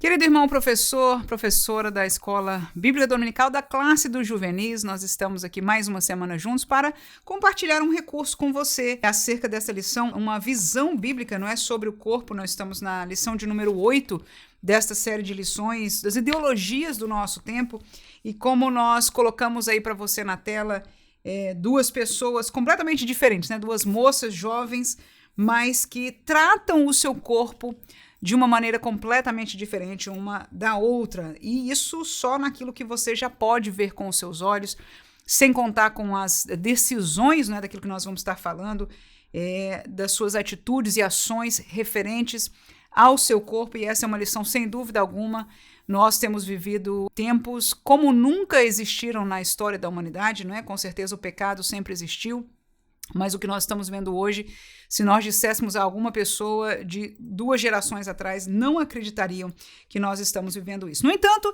Querido irmão professor, professora da Escola Bíblica Dominical da classe dos juvenis, nós estamos aqui mais uma semana juntos para compartilhar um recurso com você acerca dessa lição, uma visão bíblica, não é, sobre o corpo. Nós estamos na lição de número 8 desta série de lições das ideologias do nosso tempo, e como nós colocamos aí para você na tela duas pessoas completamente diferentes, né? Duas moças jovens, mas que tratam o seu corpo de uma maneira completamente diferente uma da outra, e isso só naquilo que você já pode ver com os seus olhos, sem contar com as decisões, né, daquilo que nós vamos estar falando, das suas atitudes e ações referentes ao seu corpo. E essa é uma lição sem dúvida alguma. Nós temos vivido tempos como nunca existiram na história da humanidade, não é? Com certeza o pecado sempre existiu, mas o que nós estamos vendo hoje, se nós disséssemos a alguma pessoa de 2 gerações atrás, não acreditariam que nós estamos vivendo isso. No entanto,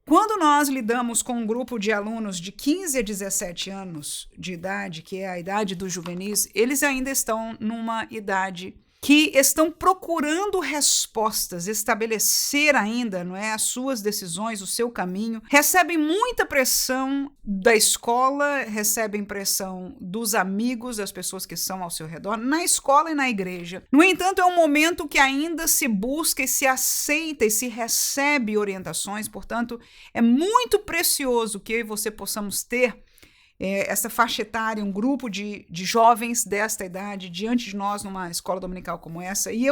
quando nós lidamos com um grupo de alunos de 15 a 17 anos de idade, que é a idade dos juvenis, eles ainda estão numa idade que estão procurando respostas, estabelecer ainda, não é, as suas decisões, o seu caminho, recebem muita pressão da escola, recebem pressão dos amigos, das pessoas que estão ao seu redor, na escola e na igreja. No entanto, é um momento que ainda se busca e se aceita e se recebe orientações, portanto, é muito precioso que eu e você possamos ter essa faixa etária, um grupo de jovens desta idade diante de nós numa escola dominical como essa. E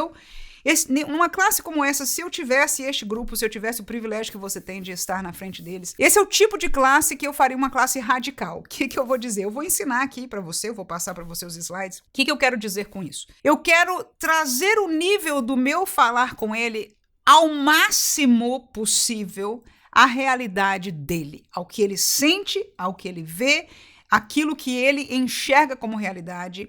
numa classe como essa, se eu tivesse este grupo, se eu tivesse o privilégio que você tem de estar na frente deles, esse é o tipo de classe que eu faria uma classe radical. O que eu vou dizer? Eu vou ensinar aqui para você, eu vou passar para você os slides. O que eu quero dizer com isso? Eu quero trazer o nível do meu falar com ele ao máximo possível a realidade dele, ao que ele sente, ao que ele vê, aquilo que ele enxerga como realidade,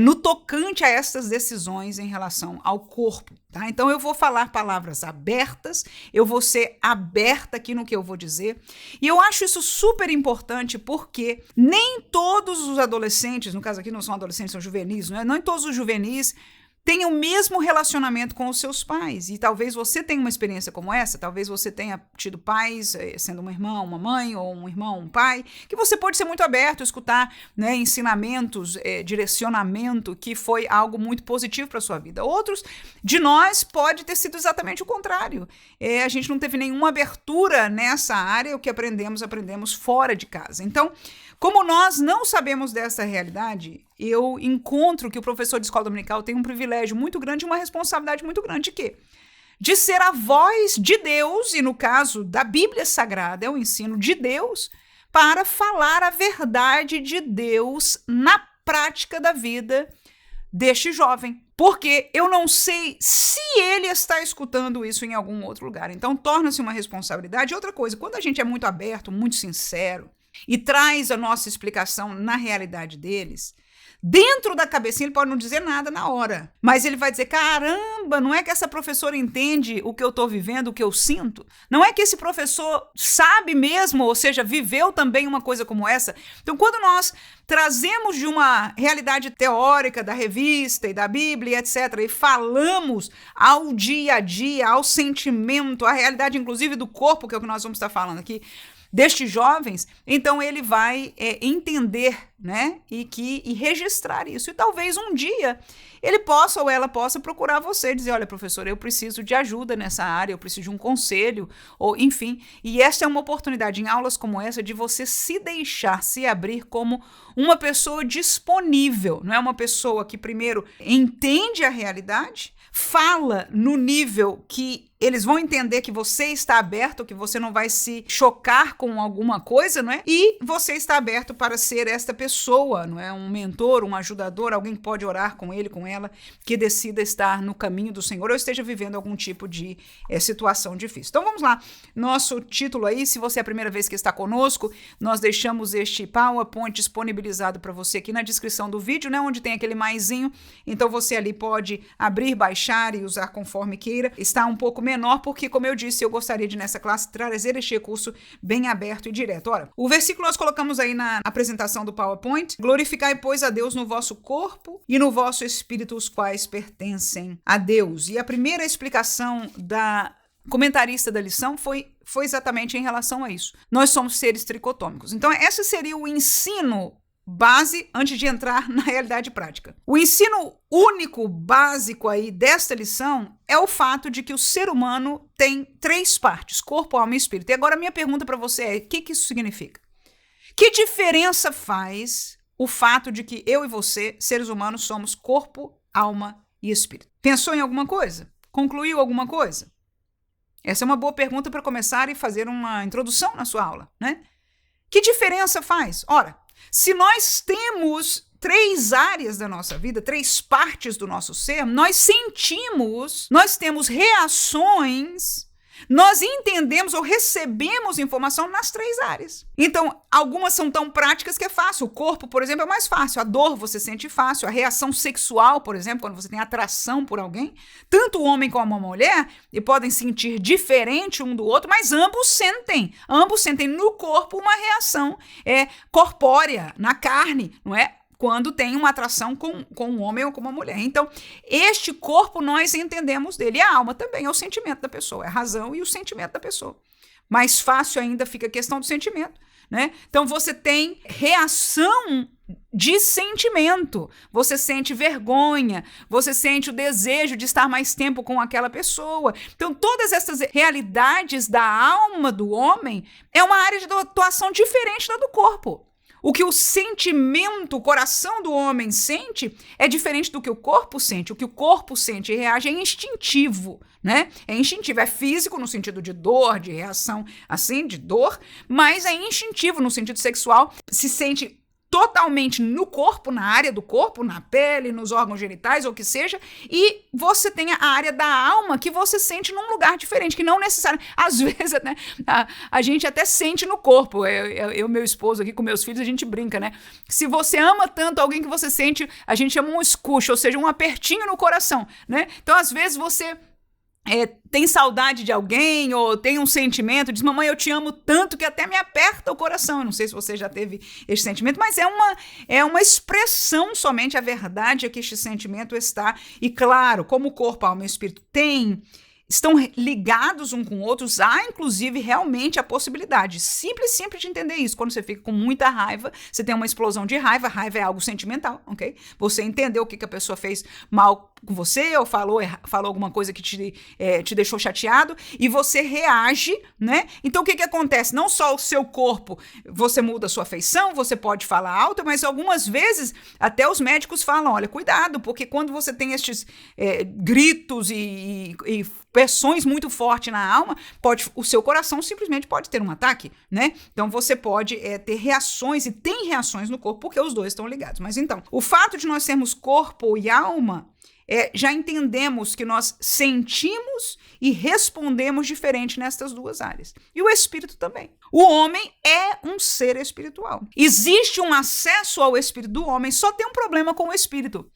no tocante a essas decisões em relação ao corpo. Tá? Então eu vou falar palavras abertas, eu vou ser aberta aqui no que eu vou dizer, e eu acho isso super importante porque nem todos os adolescentes, no caso aqui não são adolescentes, são juvenis, não é? Nem todos os juvenis têm o mesmo relacionamento com os seus pais, e talvez você tenha uma experiência como essa, talvez você tenha tido pais, sendo uma irmã, uma mãe, ou um irmão, um pai, que você pode ser muito aberto, escutar, né, ensinamentos, direcionamento, que foi algo muito positivo para a sua vida. Outros de nós pode ter sido exatamente o contrário. A gente não teve nenhuma abertura nessa área, o que aprendemos fora de casa. Então, como nós não sabemos dessa realidade, eu encontro que o professor de escola dominical tem um privilégio muito grande, uma responsabilidade muito grande de quê? De ser a voz de Deus, e no caso da Bíblia Sagrada, é o ensino de Deus, para falar a verdade de Deus na prática da vida deste jovem. Porque eu não sei se ele está escutando isso em algum outro lugar. Então, torna-se uma responsabilidade. Outra coisa, quando a gente é muito aberto, muito sincero, e traz a nossa explicação na realidade deles, dentro da cabecinha ele pode não dizer nada na hora, mas ele vai dizer, caramba, não é que essa professora entende o que eu estou vivendo, o que eu sinto? Não é que esse professor sabe mesmo, ou seja, viveu também uma coisa como essa? Então, quando nós trazemos de uma realidade teórica da revista e da Bíblia, etc., e falamos ao dia a dia, ao sentimento, à realidade inclusive do corpo, que é o que nós vamos estar falando aqui, destes jovens, então ele vai entender, né, e registrar isso. E talvez um dia ele possa ou ela possa procurar você e dizer, olha, professora, eu preciso de ajuda nessa área, eu preciso de um conselho, ou enfim. E esta é uma oportunidade em aulas como essa de você se deixar, se abrir como uma pessoa disponível, não é uma pessoa que primeiro entende a realidade, fala no nível que eles vão entender que você está aberto, que você não vai se chocar com alguma coisa, não é? E você está aberto para ser esta pessoa, não é? Um mentor, um ajudador, alguém que pode orar com ele, com ela, que decida estar no caminho do Senhor ou esteja vivendo algum tipo de situação difícil. Então vamos lá, nosso título aí, se você é a primeira vez que está conosco, nós deixamos este PowerPoint disponibilizado para você aqui na descrição do vídeo, né? Onde tem aquele maisinho, então você ali pode abrir, baixar e usar conforme queira. Está um pouco menor, porque, como eu disse, eu gostaria de, nessa classe, trazer este recurso bem aberto e direto. Ora, o versículo nós colocamos aí na apresentação do PowerPoint. Glorificai, pois, a Deus no vosso corpo e no vosso espírito, os quais pertencem a Deus. E a primeira explicação da comentarista da lição foi exatamente em relação a isso. Nós somos seres tricotômicos. Então, esse seria o ensino base antes de entrar na realidade prática. O ensino único, básico aí desta lição é o fato de que o ser humano tem 3 partes, corpo, alma e espírito. E agora a minha pergunta para você é, o que isso significa? Que diferença faz o fato de que eu e você, seres humanos, somos corpo, alma e espírito? Pensou em alguma coisa? Concluiu alguma coisa? Essa é uma boa pergunta para começar e fazer uma introdução na sua aula, né? Que diferença faz? Ora, se nós temos 3 áreas da nossa vida, 3 partes do nosso ser, nós sentimos, nós temos reações, nós entendemos ou recebemos informação nas 3 áreas. Então, algumas são tão práticas que é fácil. O corpo, por exemplo, é mais fácil. A dor você sente fácil. A reação sexual, por exemplo, quando você tem atração por alguém, tanto o homem como a mulher, e podem sentir diferente um do outro, mas ambos sentem. Ambos sentem no corpo uma reação corpórea, na carne, não é? Quando tem uma atração com um homem ou com uma mulher. Então, este corpo nós entendemos dele. E a alma também é o sentimento da pessoa, é a razão e o sentimento da pessoa. Mais fácil ainda fica a questão do sentimento, né? Então, você tem reação de sentimento. Você sente vergonha, você sente o desejo de estar mais tempo com aquela pessoa. Então, todas essas realidades da alma do homem é uma área de atuação diferente da do corpo. O que o sentimento, o coração do homem sente é diferente do que o corpo sente. O que o corpo sente e reage é instintivo, né? É instintivo, é físico no sentido de dor, de reação assim, de dor, mas é instintivo no sentido sexual, se sente totalmente no corpo, na área do corpo, na pele, nos órgãos genitais, ou o que seja, e você tem a área da alma que você sente num lugar diferente, que não necessariamente, às vezes, né, a gente até sente no corpo. Eu, meu esposo aqui com meus filhos, a gente brinca, né? Se você ama tanto alguém que você sente, a gente chama um squish, ou seja, um apertinho no coração, né? Então, às vezes, você tem saudade de alguém ou tem um sentimento, diz, mamãe, eu te amo tanto que até me aperta o coração. Eu não sei se você já teve esse sentimento, mas é uma expressão somente. A verdade é que este sentimento está, e claro, como o corpo, a alma e o espírito estão ligados um com outros, há inclusive realmente a possibilidade simples de entender isso. Quando você fica com muita raiva, você tem uma explosão de raiva. Raiva é algo sentimental, ok? Você entendeu o que a pessoa fez mal com você ou falou alguma coisa que te deixou chateado e você reage, né? Então o que acontece? Não só o seu corpo, você muda a sua feição, você pode falar alto, mas algumas vezes até os médicos falam, olha, cuidado, porque quando você tem estes gritos e pressões muito fortes na alma, o seu coração simplesmente pode ter um ataque, né? Então você pode ter reações, e tem reações no corpo, porque os dois estão ligados. Mas então, o fato de nós sermos corpo e alma, já entendemos que nós sentimos e respondemos diferente nestas 2 áreas. E o espírito também. O homem é um ser espiritual. Existe um acesso ao espírito do homem, só tem um problema com o espírito.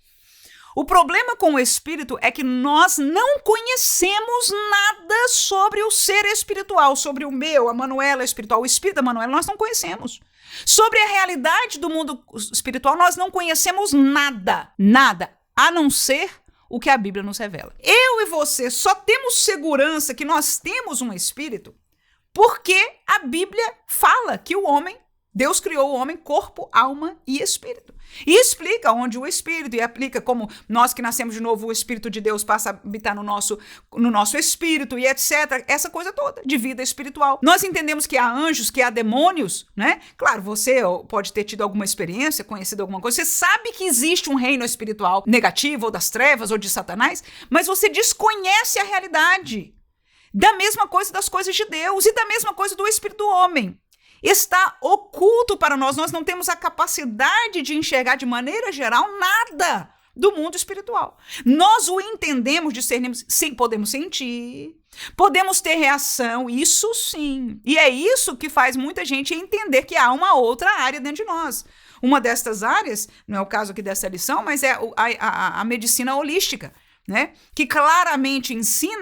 O problema com o espírito é que nós não conhecemos nada sobre o ser espiritual, sobre o meu, a Manuela espiritual, o espírito da Manuela, nós não conhecemos. Sobre a realidade do mundo espiritual, nós não conhecemos nada, a não ser o que a Bíblia nos revela. Eu e você só temos segurança que nós temos um espírito porque a Bíblia fala que Deus criou o homem corpo, alma e espírito. E explica onde o espírito, e aplica como nós que nascemos de novo, o espírito de Deus passa a habitar no nosso espírito e etc. Essa coisa toda de vida espiritual. Nós entendemos que há anjos, que há demônios, né? Claro, você pode ter tido alguma experiência, conhecido alguma coisa, você sabe que existe um reino espiritual negativo, ou das trevas, ou de Satanás, mas você desconhece a realidade. Da mesma coisa das coisas de Deus e da mesma coisa do espírito do homem. Está oculto para nós não temos a capacidade de enxergar de maneira geral nada do mundo espiritual. Nós o entendemos, discernimos, sim, podemos sentir, podemos ter reação, isso sim. E é isso que faz muita gente entender que há uma outra área dentro de nós. Uma destas áreas, não é o caso aqui dessa lição, mas é a medicina holística, né? Que claramente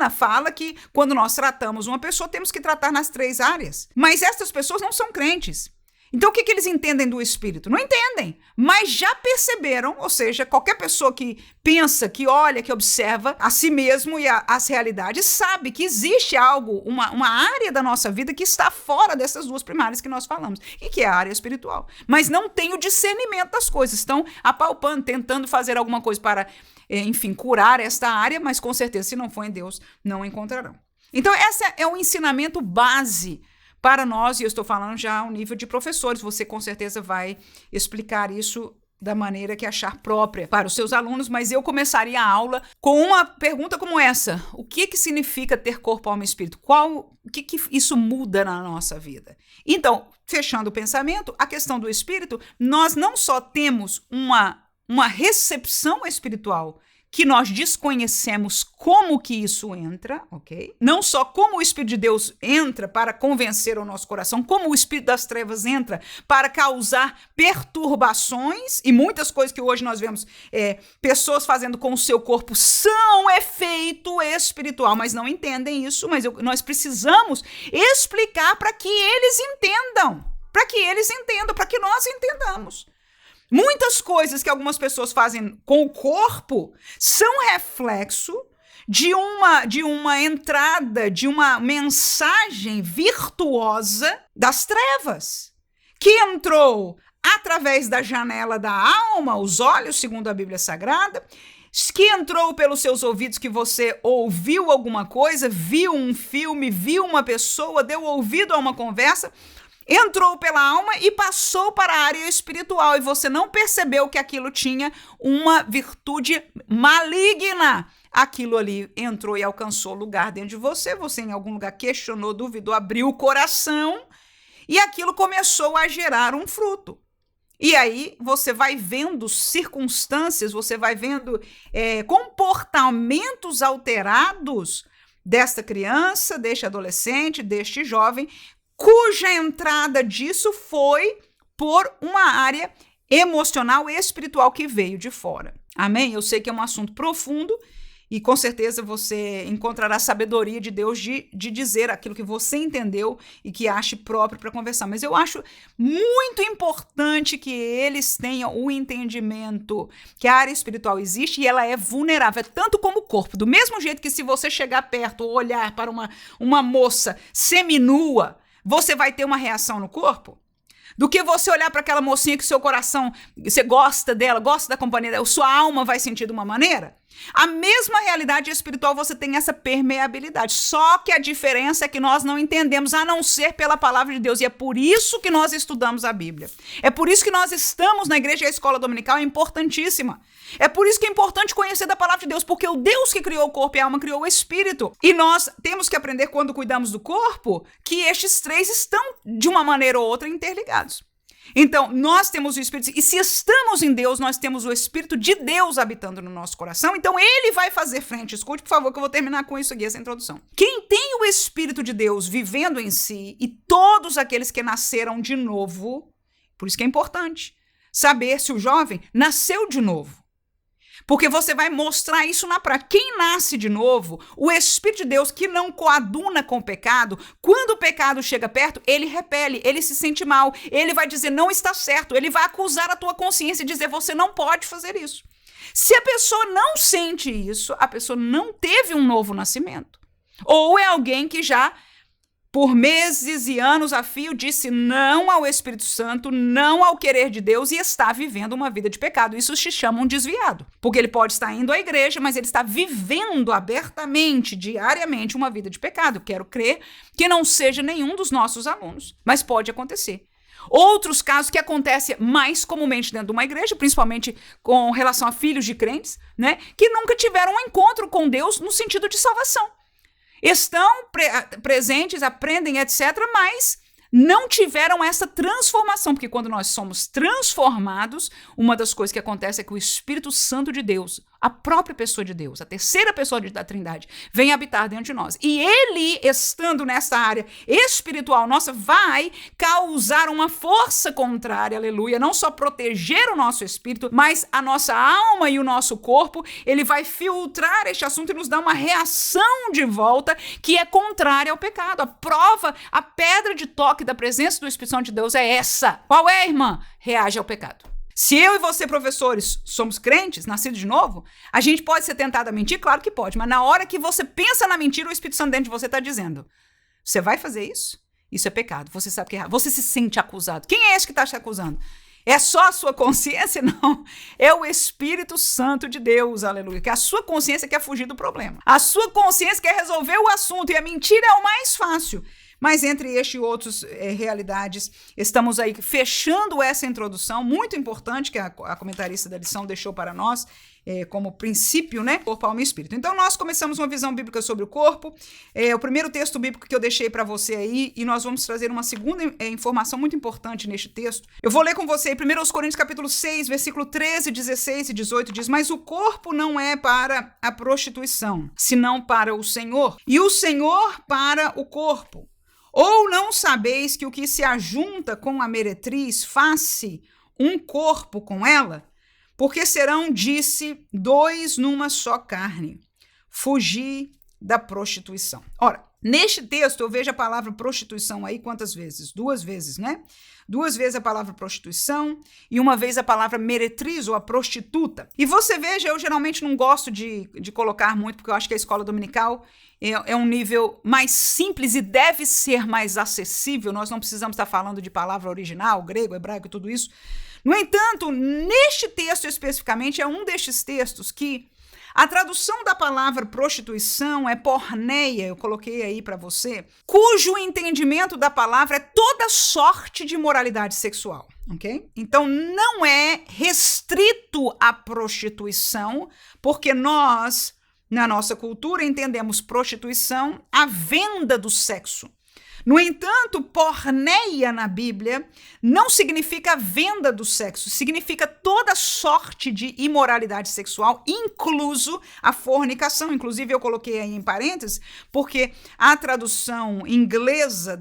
fala que quando nós tratamos uma pessoa, temos que tratar nas 3 áreas. Mas estas pessoas não são crentes. Então, o que eles entendem do Espírito? Não entendem, mas já perceberam, ou seja, qualquer pessoa que pensa, que olha, que observa a si mesmo e as realidades, sabe que existe algo, uma área da nossa vida que está fora dessas duas primárias que nós falamos, e que é a área espiritual. Mas não tem o discernimento das coisas, estão apalpando, tentando fazer alguma coisa para, enfim, curar esta área, mas com certeza, se não for em Deus, não encontrarão. Então, esse é o ensinamento base para nós, e eu estou falando já ao nível de professores, você com certeza vai explicar isso da maneira que achar própria para os seus alunos, mas eu começaria a aula com uma pergunta como essa: o que significa ter corpo, alma e espírito? O que isso muda na nossa vida? Então, fechando o pensamento, a questão do espírito, nós não só temos uma recepção espiritual que nós desconhecemos como que isso entra, ok? Não só como o Espírito de Deus entra para convencer o nosso coração, como o Espírito das trevas entra para causar perturbações, e muitas coisas que hoje nós vemos pessoas fazendo com o seu corpo são efeito espiritual, mas não entendem isso, mas nós precisamos explicar para que eles entendam, para que nós entendamos. Muitas coisas que algumas pessoas fazem com o corpo são reflexo de uma entrada, de uma mensagem virtuosa das trevas, que entrou através da janela da alma, os olhos, segundo a Bíblia Sagrada, que entrou pelos seus ouvidos, que você ouviu alguma coisa, viu um filme, viu uma pessoa, deu ouvido a uma conversa, entrou pela alma e passou para a área espiritual, e você não percebeu que aquilo tinha uma virtude maligna. Aquilo ali entrou e alcançou lugar dentro de você em algum lugar questionou, duvidou, abriu o coração, e aquilo começou a gerar um fruto. E aí você vai vendo circunstâncias, você vai vendo comportamentos alterados desta criança, deste adolescente, deste jovem, cuja entrada disso foi por uma área emocional e espiritual que veio de fora. Amém? Eu sei que é um assunto profundo e com certeza você encontrará sabedoria de Deus de dizer aquilo que você entendeu e que ache próprio para conversar. Mas eu acho muito importante que eles tenham o entendimento que a área espiritual existe e ela é vulnerável, tanto como o corpo. Do mesmo jeito que se você chegar perto ou olhar para uma moça seminua, você vai ter uma reação no corpo, do que você olhar para aquela mocinha que seu coração, você gosta dela, gosta da companhia dela, sua alma vai sentir de uma maneira. A mesma realidade espiritual você tem essa permeabilidade, só que a diferença é que nós não entendemos a não ser pela palavra de Deus, e é por isso que nós estudamos a Bíblia. É por isso que nós estamos na igreja e a escola dominical é importantíssima. É por isso que é importante conhecer da palavra de Deus, porque o Deus que criou o corpo e a alma criou o espírito. E nós temos que aprender, quando cuidamos do corpo, que estes três estão, de uma maneira ou outra, interligados. Então, nós temos o Espírito, e se estamos em Deus, nós temos o Espírito de Deus habitando no nosso coração, então ele vai fazer frente. Escute, por favor, que eu vou terminar com isso aqui, essa introdução. Quem tem o Espírito de Deus vivendo em si, e todos aqueles que nasceram de novo, por isso que é importante saber se o jovem nasceu de novo. Porque você vai mostrar isso na prática. Quem nasce de novo, o Espírito de Deus que não coaduna com o pecado, quando o pecado chega perto, ele repele, ele se sente mal, ele vai dizer não está certo, ele vai acusar a tua consciência e dizer você não pode fazer isso. Se a pessoa não sente isso, a pessoa não teve um novo nascimento. Ou é alguém que já, por meses e anos a fio, disse não ao Espírito Santo, não ao querer de Deus e está vivendo uma vida de pecado. Isso se chama um desviado, porque ele pode estar indo à igreja, mas ele está vivendo abertamente, diariamente, uma vida de pecado. Eu quero crer que não seja nenhum dos nossos alunos, mas pode acontecer. Outros casos que acontecem mais comumente dentro de uma igreja, principalmente com relação a filhos de crentes, né, que nunca tiveram um encontro com Deus no sentido de salvação. Estão presentes, aprendem, etc., mas não tiveram essa transformação, porque quando nós somos transformados, uma das coisas que acontece é que o Espírito Santo de Deus A própria pessoa de Deus, a terceira pessoa da Trindade, vem habitar dentro de nós. E ele, estando nessa área espiritual nossa, vai causar uma força contrária, aleluia, não só proteger o nosso espírito, mas a nossa alma e o nosso corpo. Ele vai filtrar este assunto e nos dar uma reação de volta que é contrária ao pecado. A prova, a pedra de toque da presença do Espírito Santo de Deus é essa. Qual é, irmã? Reage ao pecado. Se eu e você, professores, somos crentes, nascidos de novo, a gente pode ser tentado a mentir? Claro que pode, mas na hora que você pensa na mentira, o Espírito Santo dentro de você está dizendo, você vai fazer isso? Isso é pecado, você sabe que é errado, você se sente acusado. Quem é esse que está te acusando? É só a sua consciência? Não, é o Espírito Santo de Deus, aleluia, que a sua consciência quer fugir do problema. A sua consciência quer resolver o assunto e a mentira é o mais fácil. Mas entre este e outras realidades, estamos aí fechando essa introdução muito importante que a comentarista da lição deixou para nós, como princípio, né? Corpo, alma e espírito. Então, nós começamos uma visão bíblica sobre o corpo. O primeiro texto bíblico que eu deixei para você aí, e nós vamos trazer uma segunda informação muito importante neste texto. Eu vou ler com você aí, 1 Coríntios capítulo 6, versículo 13, 16 e 18, diz, mas o corpo não é para a prostituição, senão para o Senhor, e o Senhor para o corpo. Ou não sabeis que o que se ajunta com a meretriz faz-se um corpo com ela? Porque serão, disse, dois numa só carne. Fugir da prostituição. Ora, neste texto eu vejo a palavra prostituição aí quantas vezes? 2 vezes, né? 2 vezes a palavra prostituição e 1 vez a palavra meretriz ou a prostituta. E você veja, eu geralmente não gosto de colocar muito, porque eu acho que a escola dominical é um nível mais simples e deve ser mais acessível. Nós não precisamos estar falando de palavra original, grego, hebraico e tudo isso. No entanto, neste texto especificamente, é um destes textos que a tradução da palavra prostituição é porneia, eu coloquei aí para você, cujo entendimento da palavra é toda sorte de moralidade sexual, ok? Então, não é restrito à prostituição, porque nós, na nossa cultura, entendemos prostituição a venda do sexo. No entanto, porneia na Bíblia não significa venda do sexo, significa toda sorte de imoralidade sexual, incluso a fornicação. Inclusive, eu coloquei aí em parênteses, porque a tradução inglesa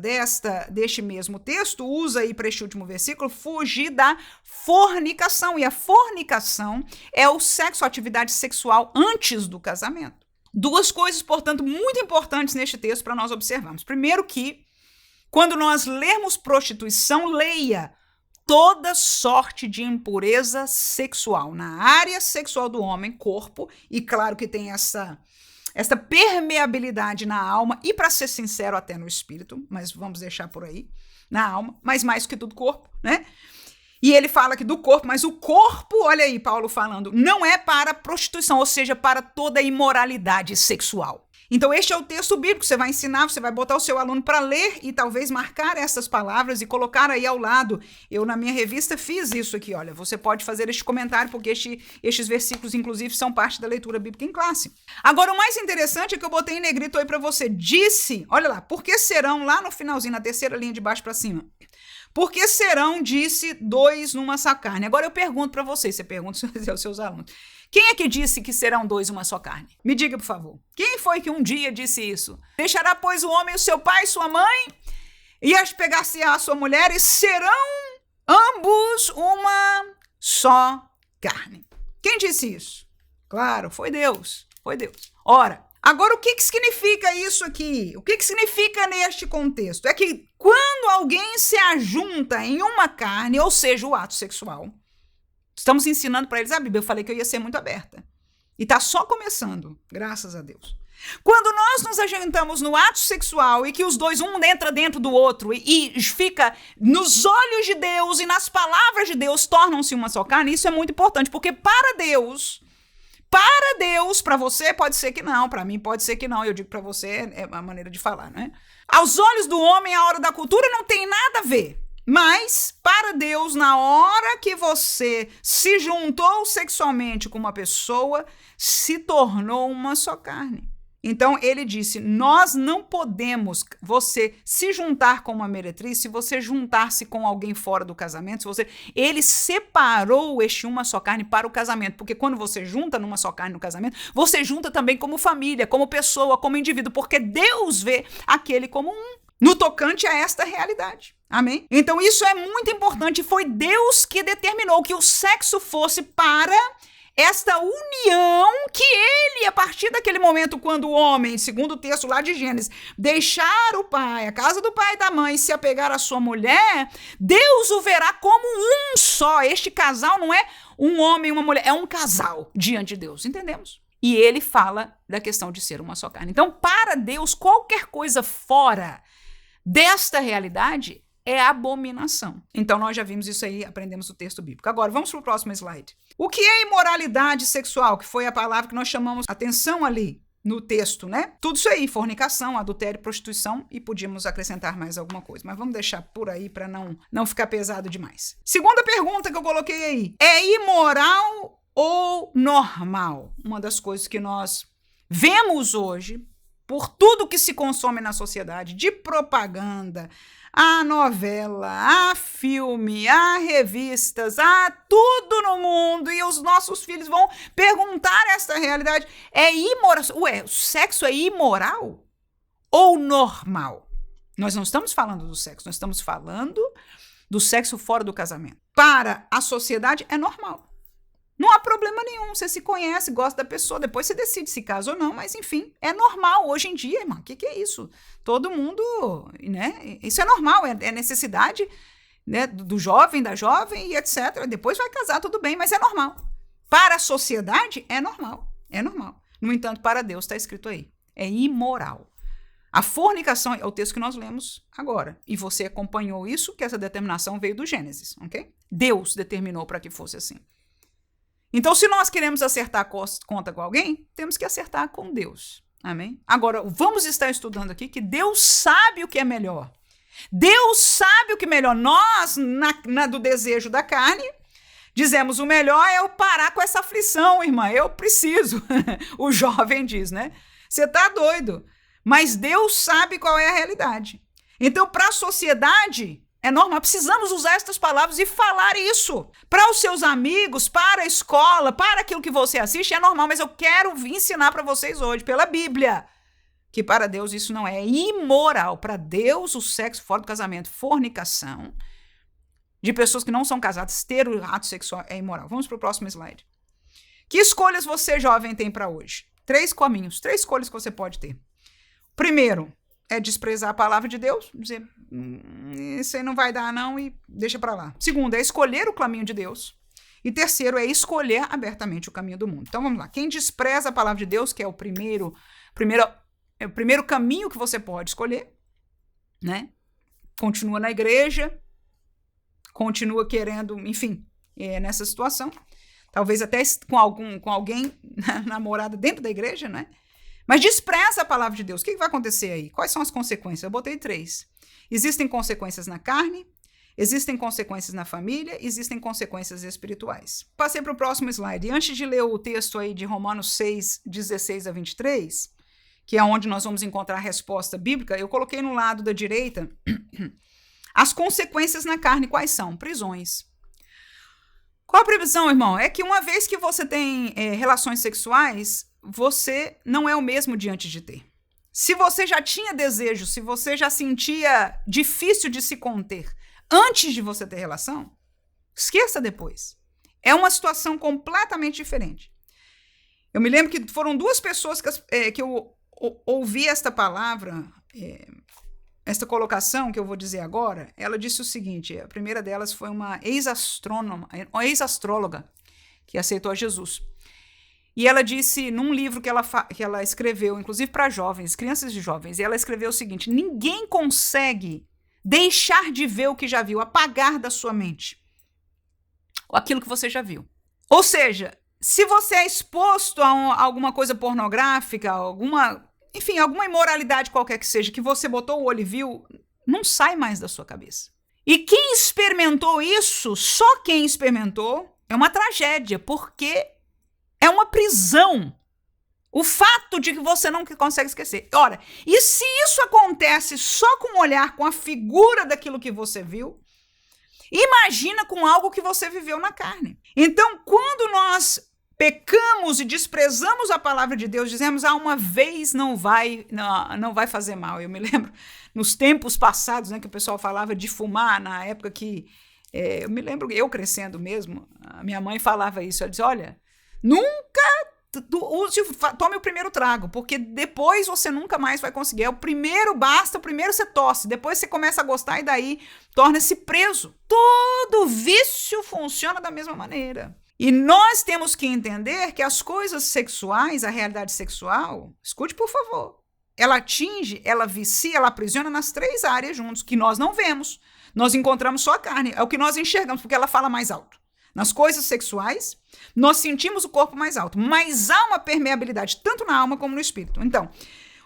deste mesmo texto usa aí para este último versículo, fugir da fornicação. E a fornicação é o sexo, a atividade sexual antes do casamento. 2 coisas, portanto, muito importantes neste texto para nós observarmos. Primeiro que, quando nós lermos prostituição, leia toda sorte de impureza sexual na área sexual do homem, corpo, e claro que tem essa permeabilidade na alma e, para ser sincero, até no espírito, mas vamos deixar por aí, na alma, mas mais que tudo corpo, né? E ele fala aqui do corpo, mas o corpo, olha aí Paulo falando, não é para prostituição, ou seja, para toda imoralidade sexual. Então, este é o texto bíblico, você vai ensinar, você vai botar o seu aluno para ler e talvez marcar essas palavras e colocar aí ao lado. Eu, na minha revista, fiz isso aqui, olha, você pode fazer este comentário, porque estes versículos, inclusive, são parte da leitura bíblica em classe. Agora, o mais interessante é que eu botei em negrito aí para você. Disse, olha lá, porque serão, lá no finalzinho, na terceira linha de baixo para cima, porque serão, disse, 2 numa só carne. Agora eu pergunto para vocês, você pergunta aos seus alunos, quem é que disse que serão 2 uma só carne? Me diga, por favor. Quem foi que um dia disse isso? Deixará, pois, o homem o seu pai e sua mãe, e pegar-se a sua mulher, e serão ambos uma só carne. Quem disse isso? Claro, foi Deus. Foi Deus. Ora, agora o que significa isso aqui? O que significa neste contexto? É que quando alguém se ajunta em uma carne, ou seja, o ato sexual, estamos ensinando para eles a Bíblia. Eu falei que eu ia ser muito aberta. E está só começando, graças a Deus. Quando nós nos ajuntamos no ato sexual e que os dois, um entra dentro do outro e fica nos olhos de Deus e nas palavras de Deus, tornam-se uma só carne, isso é muito importante, porque para Deus, para você pode ser que não, para mim pode ser que não, eu digo para você, é uma maneira de falar, né? Aos olhos do homem, a hora da cultura não tem nada a ver. Mas, para Deus, na hora que você se juntou sexualmente com uma pessoa, se tornou uma só carne. Então, ele disse, nós não podemos, você se juntar com uma meretriz, se você juntar-se com alguém fora do casamento, ele separou este uma só carne para o casamento, porque quando você junta numa só carne no casamento, você junta também como família, como pessoa, como indivíduo, porque Deus vê aquele como um, no tocante a esta realidade. Amém? Então, isso é muito importante, foi Deus que determinou que o sexo fosse para esta união que ele, a partir daquele momento, quando o homem, segundo o texto lá de Gênesis, deixar o pai, a casa do pai e da mãe, se apegar à sua mulher, Deus o verá como um só. Este casal não é um homem e uma mulher, é um casal diante de Deus, entendemos? E ele fala da questão de ser uma só carne. Então, para Deus, qualquer coisa fora desta realidade é abominação. Então, nós já vimos isso aí, aprendemos o texto bíblico. Agora, vamos para o próximo slide. O que é imoralidade sexual? Que foi a palavra que nós chamamos atenção ali no texto, né? Tudo isso aí, fornicação, adultério, prostituição, e podíamos acrescentar mais alguma coisa. Mas vamos deixar por aí para não ficar pesado demais. Segunda pergunta que eu coloquei aí. É imoral ou normal? Uma das coisas que nós vemos hoje, por tudo que se consome na sociedade, de propaganda, a novela, a filme, a revistas, a tudo no mundo, e os nossos filhos vão perguntar essa realidade. É imoral? Ué, o sexo é imoral ou normal? Nós não estamos falando do sexo, nós estamos falando do sexo fora do casamento. Para a sociedade é normal. Não há problema nenhum, você se conhece, gosta da pessoa, depois você decide se casa ou não, mas enfim, é normal hoje em dia, irmão. O que é isso? Todo mundo, né? Isso é normal, é necessidade, né, do jovem, da jovem e etc. Depois vai casar, tudo bem, mas é normal. Para a sociedade, é normal, é normal. No entanto, para Deus está escrito aí, é imoral. A fornicação é o texto que nós lemos agora, e você acompanhou isso, que essa determinação veio do Gênesis, ok? Deus determinou para que fosse assim. Então, se nós queremos acertar a conta com alguém, temos que acertar com Deus. Amém? Agora, vamos estar estudando aqui que Deus sabe o que é melhor. Deus sabe o que é melhor. Nós, do desejo da carne, dizemos o melhor é eu parar com essa aflição, irmã. Eu preciso. O jovem diz, né? Você está doido. Mas Deus sabe qual é a realidade. Então, para a sociedade, é normal, precisamos usar estas palavras e falar isso. Para os seus amigos, para a escola, para aquilo que você assiste, é normal, mas eu quero ensinar para vocês hoje, pela Bíblia, que para Deus isso não é imoral. Para Deus, o sexo fora do casamento, fornicação, de pessoas que não são casadas, ter o ato sexual é imoral. Vamos para o próximo slide. Que escolhas você, jovem, tem para hoje? 3 caminhos, 3 escolhas que você pode ter. Primeiro, é desprezar a palavra de Deus, dizer, isso aí não vai dar não e deixa para lá. Segundo, é escolher o caminho de Deus. E terceiro, é escolher abertamente o caminho do mundo. Então vamos lá, quem despreza a palavra de Deus, que é o primeiro caminho que você pode escolher, né? Continua na igreja, continua querendo, enfim, nessa situação, talvez até com alguém namorada dentro da igreja, né? Mas despreza a palavra de Deus. O que vai acontecer aí? Quais são as consequências? Eu botei 3. Existem consequências na carne, existem consequências na família, existem consequências espirituais. Passei para o próximo slide. E antes de ler o texto aí de Romanos 6, 16 a 23, que é onde nós vamos encontrar a resposta bíblica, eu coloquei no lado da direita as consequências na carne. Quais são? Prisões. Qual a previsão, irmão? É que uma vez que você tem relações sexuais, você não é o mesmo diante de ter. Se você já tinha desejo, se você já sentia difícil de se conter antes de você ter relação, esqueça depois. É uma situação completamente diferente. Eu me lembro que foram 2 pessoas que eu ouvi esta palavra, esta colocação que eu vou dizer agora. Ela disse o seguinte, a primeira delas foi uma ex-astróloga que aceitou a Jesus. E ela disse, num livro que ela escreveu, inclusive para jovens, crianças e jovens, e ela escreveu o seguinte, ninguém consegue deixar de ver o que já viu, apagar da sua mente aquilo que você já viu. Ou seja, se você é exposto a alguma coisa pornográfica, alguma imoralidade qualquer que seja, que você botou o olho e viu, não sai mais da sua cabeça. E quem experimentou isso, só quem experimentou, é uma tragédia, porque é uma prisão O fato de que você não consegue esquecer. Ora, e se isso acontece só com o olhar, com a figura daquilo que você viu, imagina com algo que você viveu na carne. Então, quando nós pecamos e desprezamos a palavra de Deus, dizemos, uma vez não vai fazer mal. Eu me lembro, nos tempos passados, né, que o pessoal falava de fumar, na época que, eu me lembro, eu crescendo mesmo, a minha mãe falava isso, ela dizia, olha, nunca tome o primeiro trago, porque depois você nunca mais vai conseguir. O primeiro basta, o primeiro você tosse, depois você começa a gostar e daí torna-se preso. Todo vício funciona da mesma maneira. E nós temos que entender que as coisas sexuais, a realidade sexual, escute por favor, ela atinge, ela vicia, ela aprisiona nas 3 áreas juntos, que nós não vemos. Nós encontramos só a carne, é o que nós enxergamos, porque ela fala mais alto. Nas coisas sexuais, nós sentimos o corpo mais alto, mas há uma permeabilidade tanto na alma como no espírito. Então,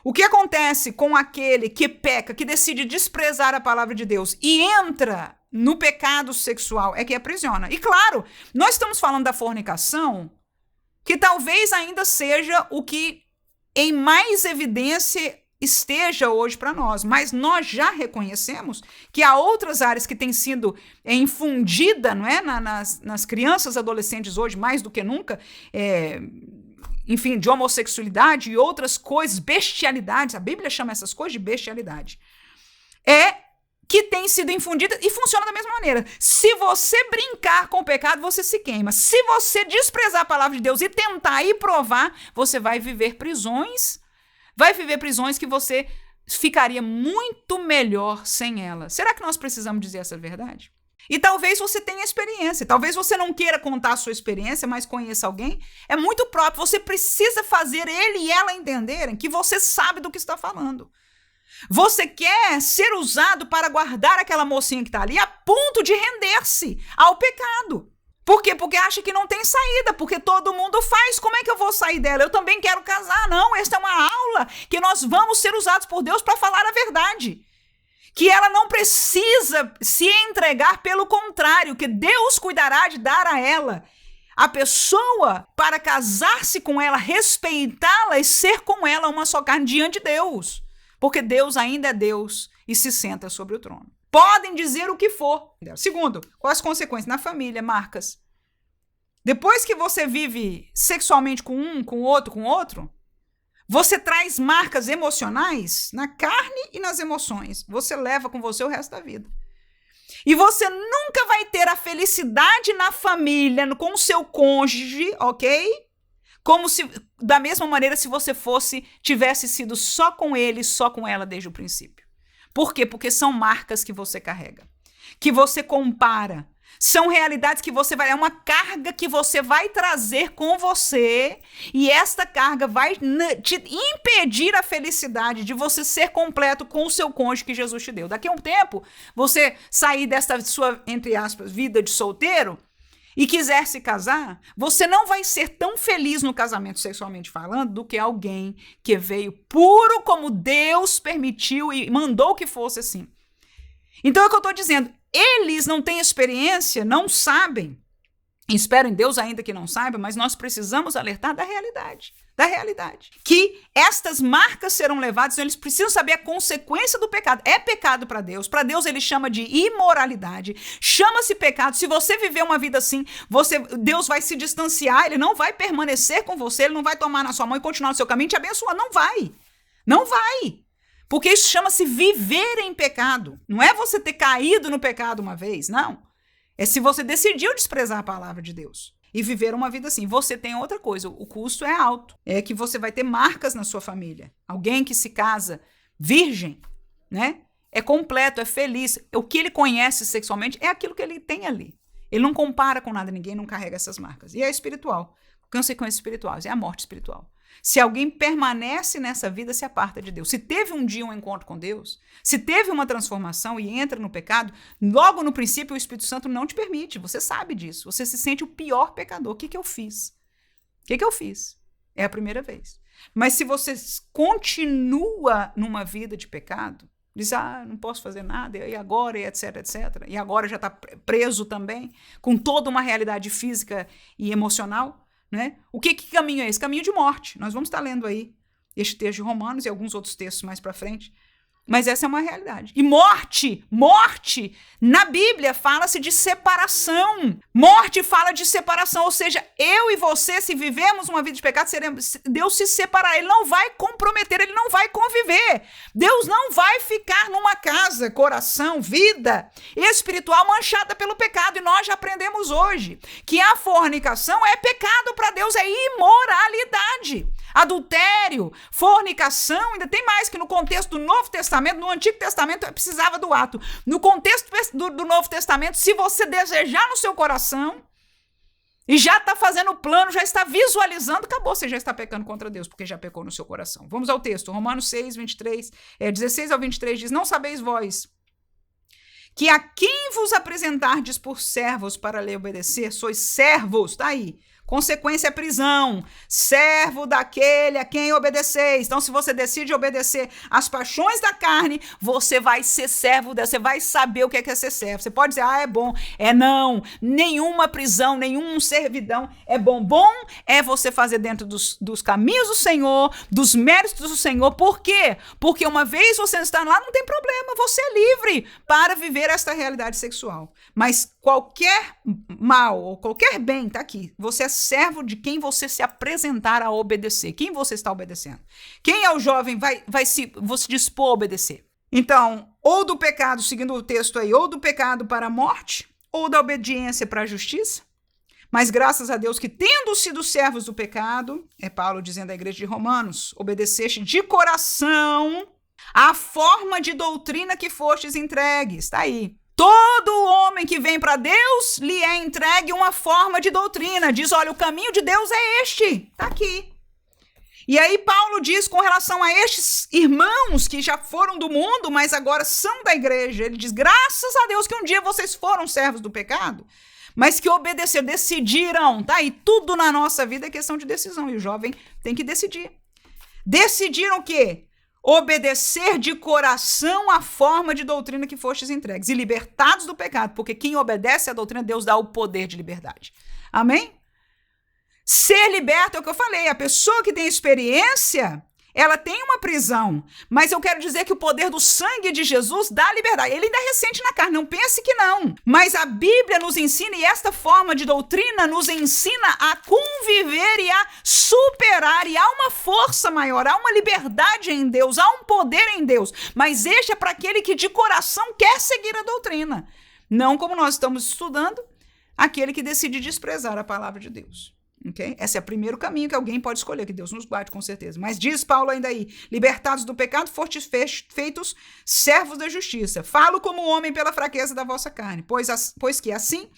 o que acontece com aquele que peca, que decide desprezar a palavra de Deus e entra no pecado sexual, é que aprisiona. E claro, nós estamos falando da fornicação, que talvez ainda seja o que em mais evidência esteja hoje para nós, mas nós já reconhecemos que há outras áreas que têm sido infundida, não é, nas crianças e adolescentes hoje, mais do que nunca, enfim, de homossexualidade e outras coisas, bestialidades, a Bíblia chama essas coisas de bestialidade, que tem sido infundida e funciona da mesma maneira. Se você brincar com o pecado, você se queima. Se você desprezar a palavra de Deus e tentar e provar, você vai viver prisões que você ficaria muito melhor sem ela. Será que nós precisamos dizer essa verdade? E talvez você tenha experiência, talvez você não queira contar a sua experiência, mas conheça alguém. É muito próprio, você precisa fazer ele e ela entenderem que você sabe do que está falando. Você quer ser usado para guardar aquela mocinha que está ali a ponto de render-se ao pecado. Por quê? Porque acha que não tem saída, porque todo mundo faz. Como é que eu vou sair dela? Eu também quero casar. Não, esta é uma aula que nós vamos ser usados por Deus para falar a verdade. Que ela não precisa se entregar, pelo contrário, que Deus cuidará de dar a ela a pessoa para casar-se com ela, respeitá-la e ser com ela uma só carne diante de Deus. Porque Deus ainda é Deus e se senta sobre o trono. Podem dizer o que for. Segundo, quais as consequências? Na família, marcas. Depois que você vive sexualmente com um, com outro, você traz marcas emocionais na carne e nas emoções. Você leva com você o resto da vida. E você nunca vai ter a felicidade na família, com o seu cônjuge, ok? Como se, da mesma maneira, se você tivesse sido só com ele, só com ela desde o princípio. Por quê? Porque são marcas que você carrega, que você compara. São realidades que é uma carga que você vai trazer com você, e esta carga vai te impedir a felicidade de você ser completo com o seu cônjuge que Jesus te deu. Daqui a um tempo, você sair desta sua, entre aspas, vida de solteiro e quiser se casar, você não vai ser tão feliz no casamento sexualmente falando do que alguém que veio puro como Deus permitiu e mandou que fosse assim. Então é o que eu estou dizendo. Eles não têm experiência, não sabem. Espero em Deus ainda que não saiba, mas nós precisamos alertar da realidade. Que estas marcas serão levadas, então eles precisam saber a consequência do pecado. É pecado para Deus ele chama de imoralidade, chama-se pecado. Se você viver uma vida assim, Deus vai se distanciar, ele não vai permanecer com você, ele não vai tomar na sua mão e continuar no seu caminho e te abençoar, não vai. Porque isso chama-se viver em pecado. Não é você ter caído no pecado uma vez, não. É se você decidiu desprezar a palavra de Deus e viver uma vida assim. Você tem outra coisa, o custo é alto. É que você vai ter marcas na sua família. Alguém que se casa virgem, né? É completo, é feliz. O que ele conhece sexualmente é aquilo que ele tem ali. Ele não compara com nada, ninguém não carrega essas marcas. E é espiritual. Consequências espirituais, é a morte espiritual. Se alguém permanece nessa vida, se aparta de Deus. Se teve um dia um encontro com Deus, se teve uma transformação e entra no pecado, logo no princípio o Espírito Santo não te permite. Você sabe disso. Você se sente o pior pecador. O que eu fiz? É a primeira vez. Mas se você continua numa vida de pecado, diz, não posso fazer nada, e agora, e etc, etc. E agora já está preso também, com toda uma realidade física e emocional, né? O que caminho é esse? Caminho de morte. Nós vamos estar lendo aí este texto de Romanos e alguns outros textos mais para frente. Mas essa é uma realidade. E morte, na Bíblia fala-se de separação. Morte fala de separação, ou seja, eu e você, se vivemos uma vida de pecado, Deus se separará. Ele não vai comprometer, ele não vai conviver. Deus não vai ficar numa casa, coração, vida espiritual manchada pelo pecado. E nós já aprendemos hoje que a fornicação é pecado para Deus, é imoralidade. Adultério, fornicação, ainda tem mais que no contexto do Novo Testamento, no Antigo Testamento precisava do ato. No contexto do Novo Testamento, se você desejar no seu coração e já está fazendo o plano, já está visualizando, acabou, você já está pecando contra Deus, porque já pecou no seu coração. Vamos ao texto, Romanos 6, 16 ao 23, diz, não sabeis vós que a quem vos apresentardes por servos para lhe obedecer, sois servos, tá aí. Consequência é prisão, servo daquele a quem obedeceis. Então, se você decide obedecer às paixões da carne, você vai ser servo, você vai saber o que é ser servo. Você pode dizer, é bom, não, nenhuma prisão, nenhum servidão é bom. Bom é você fazer dentro dos caminhos do Senhor, dos méritos do Senhor. Por quê? Porque uma vez você está lá, não tem problema, você é livre para viver esta realidade sexual. Mas qualquer mal ou qualquer bem, tá aqui, você é servo de quem você se apresentar a obedecer. Quem você está obedecendo? Quem é o jovem vai se dispor a obedecer? Então, ou do pecado, seguindo o texto aí, ou do pecado para a morte, ou da obediência para a justiça. Mas graças a Deus que, tendo sido servos do pecado, é Paulo dizendo à igreja de Romanos, obedeceste de coração a forma de doutrina que fostes entregues. Está aí. Todo homem que vem para Deus lhe é entregue uma forma de doutrina. Diz, olha, o caminho de Deus é este. Está aqui. E aí Paulo diz com relação a estes irmãos que já foram do mundo, mas agora são da igreja. Ele diz, graças a Deus que um dia vocês foram servos do pecado, mas que obedeceram, decidiram. Tá aí, tudo na nossa vida é questão de decisão. E o jovem tem que decidir. Decidiram o quê? Obedecer de coração a forma de doutrina que fostes entregues e libertados do pecado, porque quem obedece à doutrina, Deus dá o poder de liberdade. Amém? Ser liberto é o que eu falei, a pessoa que tem experiência, ela tem uma prisão, mas eu quero dizer que o poder do sangue de Jesus dá liberdade. Ele ainda é recente na carne, não pense que não. Mas a Bíblia nos ensina, e esta forma de doutrina nos ensina a conviver e a superar, e há uma força maior, há uma liberdade em Deus, há um poder em Deus. Mas este é para aquele que de coração quer seguir a doutrina. Não como nós estamos estudando, aquele que decide desprezar a palavra de Deus. Okay? Esse é o primeiro caminho que alguém pode escolher, que Deus nos guarde com certeza. Mas diz Paulo ainda aí, libertados do pecado, fostes feitos servos da justiça. Falo como homem pela fraqueza da vossa carne, pois que assim,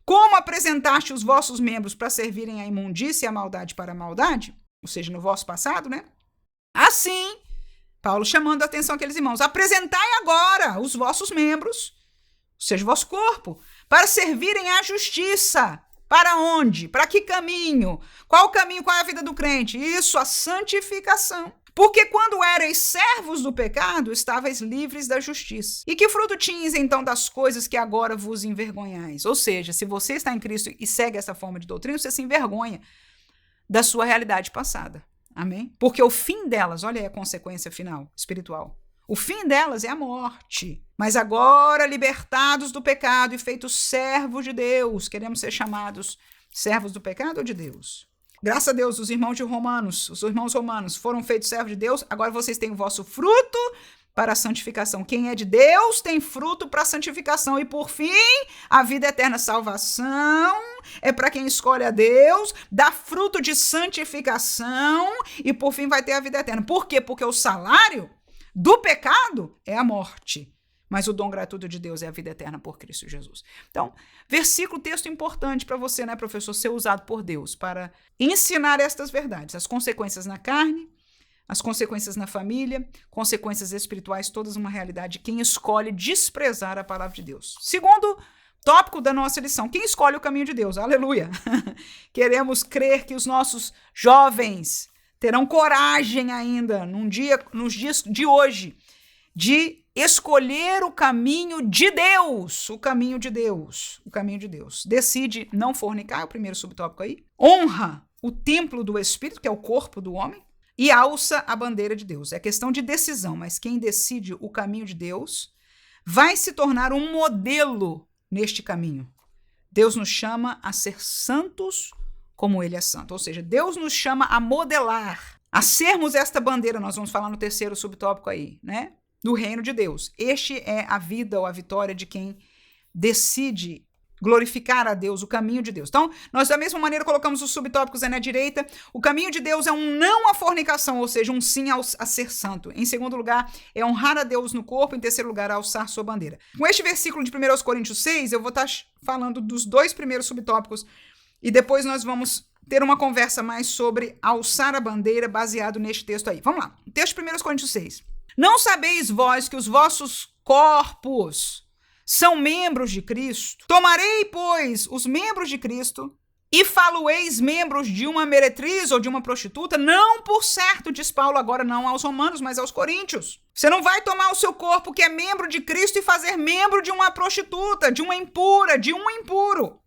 como apresentaste os vossos membros para servirem à imundícia e à maldade para a maldade, ou seja, no vosso passado, né? Assim, Paulo chamando a atenção àqueles irmãos, apresentai agora os vossos membros, ou seja, o vosso corpo, para servirem à justiça. Para onde? Para que caminho? Qual o caminho? Qual é a vida do crente? Isso, a santificação. Porque quando erais servos do pecado, estavais livres da justiça. E que fruto tinhas então das coisas que agora vos envergonhais? Ou seja, se você está em Cristo e segue essa forma de doutrina, você se envergonha da sua realidade passada. Amém? Porque o fim delas, olha aí a consequência final espiritual. O fim delas é a morte. Mas agora, libertados do pecado e feitos servos de Deus, queremos ser chamados servos do pecado ou de Deus? Graças a Deus, os irmãos romanos foram feitos servos de Deus, agora vocês têm o vosso fruto para a santificação. Quem é de Deus tem fruto para a santificação. E por fim, a vida eterna. Salvação é para quem escolhe a Deus, dá fruto de santificação e por fim vai ter a vida eterna. Por quê? Porque o salário do pecado é a morte, mas o dom gratuito de Deus é a vida eterna por Cristo Jesus. Então, versículo, texto importante para você, né, professor, ser usado por Deus para ensinar estas verdades, as consequências na carne, as consequências na família, consequências espirituais, todas uma realidade de quem escolhe desprezar a palavra de Deus. Segundo tópico da nossa lição, quem escolhe o caminho de Deus? Aleluia! Queremos crer que os nossos jovens terão coragem ainda, nos dias de hoje, de escolher o caminho de Deus, o caminho de Deus. Decide não fornicar, é o primeiro subtópico aí. Honra o templo do Espírito, que é o corpo do homem, e alça a bandeira de Deus. É questão de decisão, mas quem decide o caminho de Deus vai se tornar um modelo neste caminho. Deus nos chama a ser santos como ele é santo. Ou seja, Deus nos chama a modelar, a sermos esta bandeira, nós vamos falar no terceiro subtópico aí, né? Do reino de Deus. Este é a vida ou a vitória de quem decide glorificar a Deus, o caminho de Deus. Então, nós da mesma maneira colocamos os subtópicos aí na direita. O caminho de Deus é um não à fornicação, ou seja, um sim a ser santo. Em segundo lugar, é honrar a Deus no corpo. Em terceiro lugar, alçar sua bandeira. Com este versículo de 1 Coríntios 6, eu vou estar falando dos dois primeiros subtópicos e depois nós vamos ter uma conversa mais sobre alçar a bandeira baseado neste texto aí. Vamos lá. Texto de 1 Coríntios 6. Não sabeis vós que os vossos corpos são membros de Cristo? Tomarei, pois, os membros de Cristo e falo-eis membros de uma meretriz ou de uma prostituta? Não, por certo, diz Paulo agora não aos romanos, mas aos coríntios. Você não vai tomar o seu corpo que é membro de Cristo e fazer membro de uma prostituta, de uma impura, de um impuro.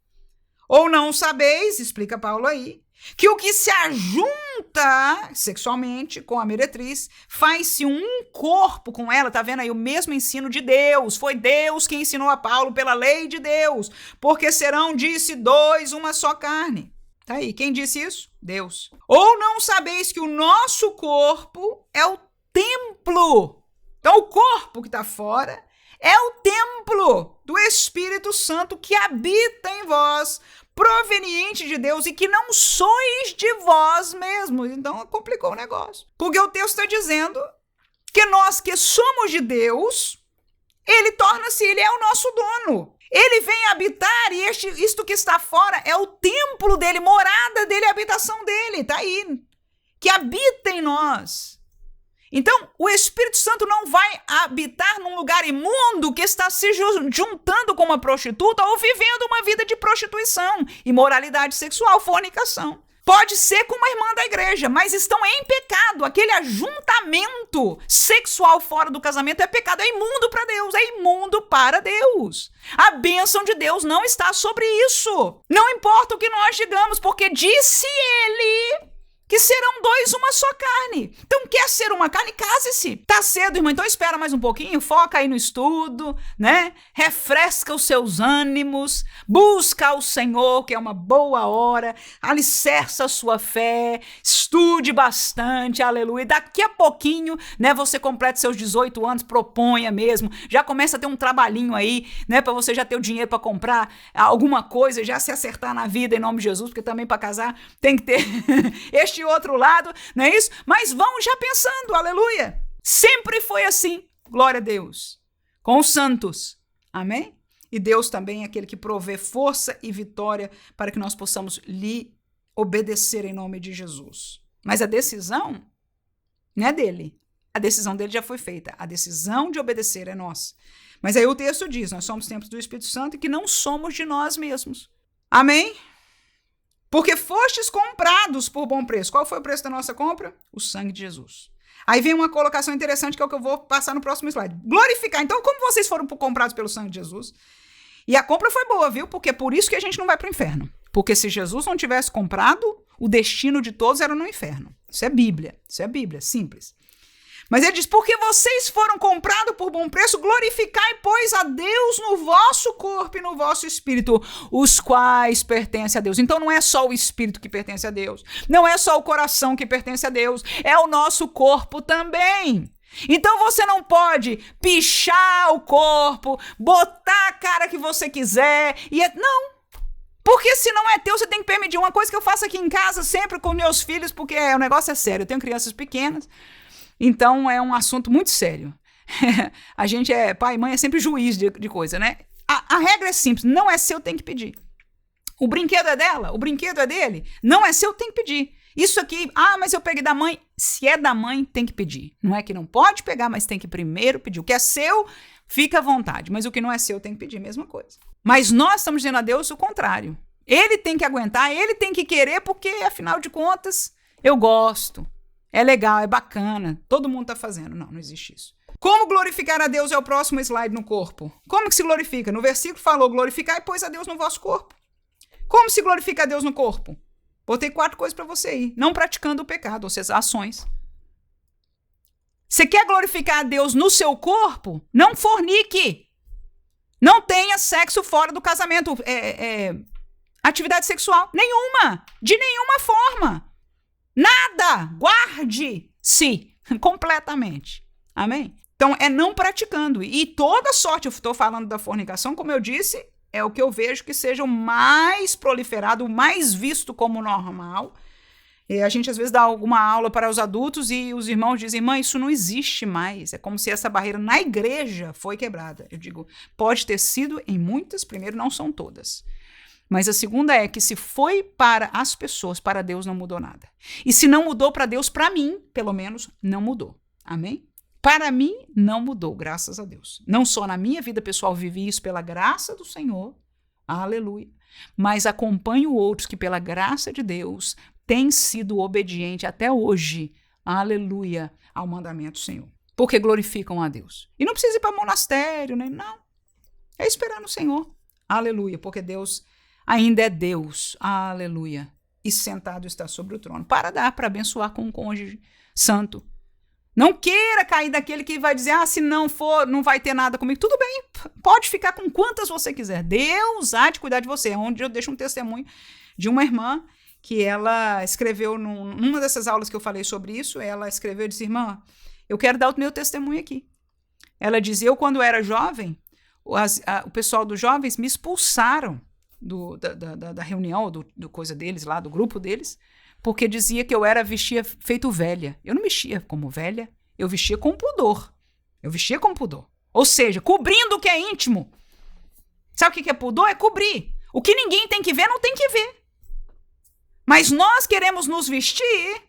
Ou não sabeis, explica Paulo aí, que o que se ajunta sexualmente com a meretriz faz-se um corpo com ela. Tá vendo aí o mesmo ensino de Deus? Foi Deus que ensinou a Paulo pela lei de Deus. Porque serão, disse, dois, uma só carne. Tá aí, quem disse isso? Deus. Ou não sabeis que o nosso corpo é o templo. Então o corpo que está fora é o templo do Espírito Santo que habita em vós, proveniente de Deus e que não sois de vós mesmos. Então complicou o negócio. Porque o texto está dizendo que nós que somos de Deus, ele é o nosso dono. Ele vem habitar e isto que está fora é o templo dele, morada dele, habitação dele. Está aí. Que habita em nós. Então, o Espírito Santo não vai habitar num lugar imundo que está se juntando com uma prostituta ou vivendo uma vida de prostituição, imoralidade sexual, fornicação. Pode ser com uma irmã da igreja, mas estão em pecado. Aquele ajuntamento sexual fora do casamento é pecado, é imundo para Deus, é imundo para Deus. A bênção de Deus não está sobre isso. Não importa o que nós digamos, porque disse ele que serão dois uma só carne. Então, quer ser uma carne? Case-se. Tá cedo, irmão, então espera mais um pouquinho, foca aí no estudo, né? Refresca os seus ânimos, busca o Senhor, que é uma boa hora, alicerça a sua fé, estude bastante, aleluia. Daqui a pouquinho, né, você completa seus 18 anos, proponha mesmo, já começa a ter um trabalhinho aí, né, para você já ter o dinheiro para comprar alguma coisa, já se acertar na vida em nome de Jesus, porque também para casar tem que ter este outro lado, não é isso? Mas vão já pensando, aleluia. Sempre foi assim, glória a Deus, com os santos, amém? E Deus também é aquele que provê força e vitória para que nós possamos lhe obedecer em nome de Jesus. Mas a decisão não é dele, a decisão dele já foi feita, a decisão de obedecer é nossa. Mas aí o texto diz, nós somos templos do Espírito Santo e que não somos de nós mesmos, amém? Porque fostes comprados por bom preço. Qual foi o preço da nossa compra? O sangue de Jesus. Aí vem uma colocação interessante que é o que eu vou passar no próximo slide. Glorificar. Então, como vocês foram comprados pelo sangue de Jesus? E a compra foi boa, viu? Porque é por isso que a gente não vai para o inferno. Porque se Jesus não tivesse comprado, o destino de todos era no inferno. Isso é Bíblia, simples. Mas ele diz, porque vocês foram comprados por bom preço, glorificai, pois, a Deus no vosso corpo e no vosso espírito, os quais pertencem a Deus. Então não é só o espírito que pertence a Deus, não é só o coração que pertence a Deus, é o nosso corpo também. Então você não pode pichar o corpo, botar a cara que você quiser, não. Porque se não é teu, você tem que permitir. Uma coisa que eu faço aqui em casa sempre com meus filhos, porque o negócio é sério, eu tenho crianças pequenas, então é um assunto muito sério. A gente pai e mãe é sempre juiz de coisa, né? A regra é simples, não é seu, tem que pedir. O brinquedo é dela, o brinquedo é dele, não é seu, tem que pedir. Isso aqui, mas eu peguei da mãe, se é da mãe, tem que pedir. Não é que não pode pegar, mas tem que primeiro pedir. O que é seu, fica à vontade, mas o que não é seu, tem que pedir, mesma coisa. Mas nós estamos dizendo a Deus o contrário. Ele tem que aguentar, ele tem que querer, porque afinal de contas, eu gosto. É legal, é bacana, todo mundo está fazendo. Não existe isso. Como glorificar a Deus é o próximo slide no corpo. Como que se glorifica? No versículo falou, glorificai, pois, a Deus no vosso corpo. Como se glorifica a Deus no corpo? Botei 4 coisas para você aí. Não praticando o pecado, ou seja, ações. Você quer glorificar a Deus no seu corpo? Não fornique. Não tenha sexo fora do casamento. Atividade sexual. Nenhuma. De nenhuma forma. Nada. Guarde-se completamente. Amém? Então, é não praticando. E toda sorte, eu estou falando da fornicação, como eu disse, é o que eu vejo que seja o mais proliferado, o mais visto como normal. E a gente, às vezes, dá alguma aula para os adultos e os irmãos dizem, mãe, isso não existe mais. É como se essa barreira na igreja foi quebrada. Eu digo, pode ter sido em muitas, primeiro, não são todas. Mas a segunda é que se foi para as pessoas, para Deus não mudou nada. E se não mudou para Deus, para mim, pelo menos, não mudou. Amém? Para mim, não mudou, graças a Deus. Não só na minha vida pessoal vivi isso pela graça do Senhor, aleluia, mas acompanho outros que pela graça de Deus têm sido obedientes até hoje, aleluia, ao mandamento do Senhor. Porque glorificam a Deus. E não precisa ir para monastério, né? Não. É esperar no Senhor, aleluia, porque Deus ainda é Deus, aleluia, e sentado está sobre o trono, para dar, para abençoar com um cônjuge santo. Não queira cair daquele que vai dizer, se não for, não vai ter nada comigo. Tudo bem, pode ficar com quantas você quiser. Deus há de cuidar de você. Onde eu deixo um testemunho de uma irmã que ela escreveu, numa dessas aulas que eu falei sobre isso, ela escreveu e disse, irmã, eu quero dar o meu testemunho aqui. Ela dizia, eu quando era jovem, o pessoal dos jovens me expulsaram da reunião, do coisa deles lá, do grupo deles, porque dizia que eu vestia feito velha. Eu não vestia como velha, eu vestia com pudor. Eu vestia com pudor. Ou seja, cobrindo o que é íntimo. Sabe o que é pudor? É cobrir. O que ninguém tem que ver, não tem que ver. Mas nós queremos nos vestir,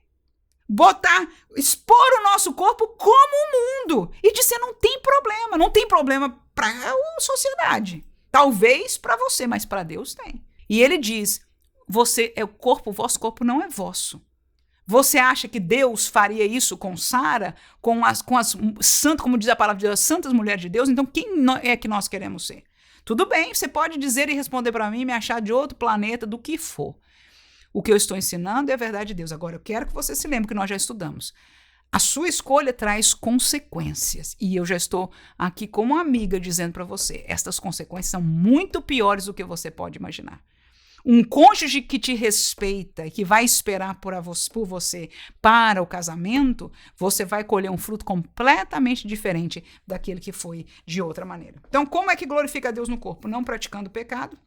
expor o nosso corpo como o mundo. E dizer, não tem problema. Não tem problema para a sociedade. Talvez para você, mas para Deus tem. E ele diz, você é o corpo, o vosso corpo não é vosso. Você acha que Deus faria isso com Sara, com as santas, como diz a palavra de Deus, as santas mulheres de Deus? Então, quem é que nós queremos ser? Tudo bem, você pode dizer e responder para mim, me achar de outro planeta, do que for. O que eu estou ensinando é a verdade de Deus. Agora, eu quero que você se lembre que nós já estudamos. A sua escolha traz consequências. E eu já estou aqui como amiga dizendo para você, estas consequências são muito piores do que você pode imaginar. Um cônjuge que te respeita e que vai esperar por você para o casamento, você vai colher um fruto completamente diferente daquele que foi de outra maneira. Então, como é que glorifica a Deus no corpo? Não praticando pecado,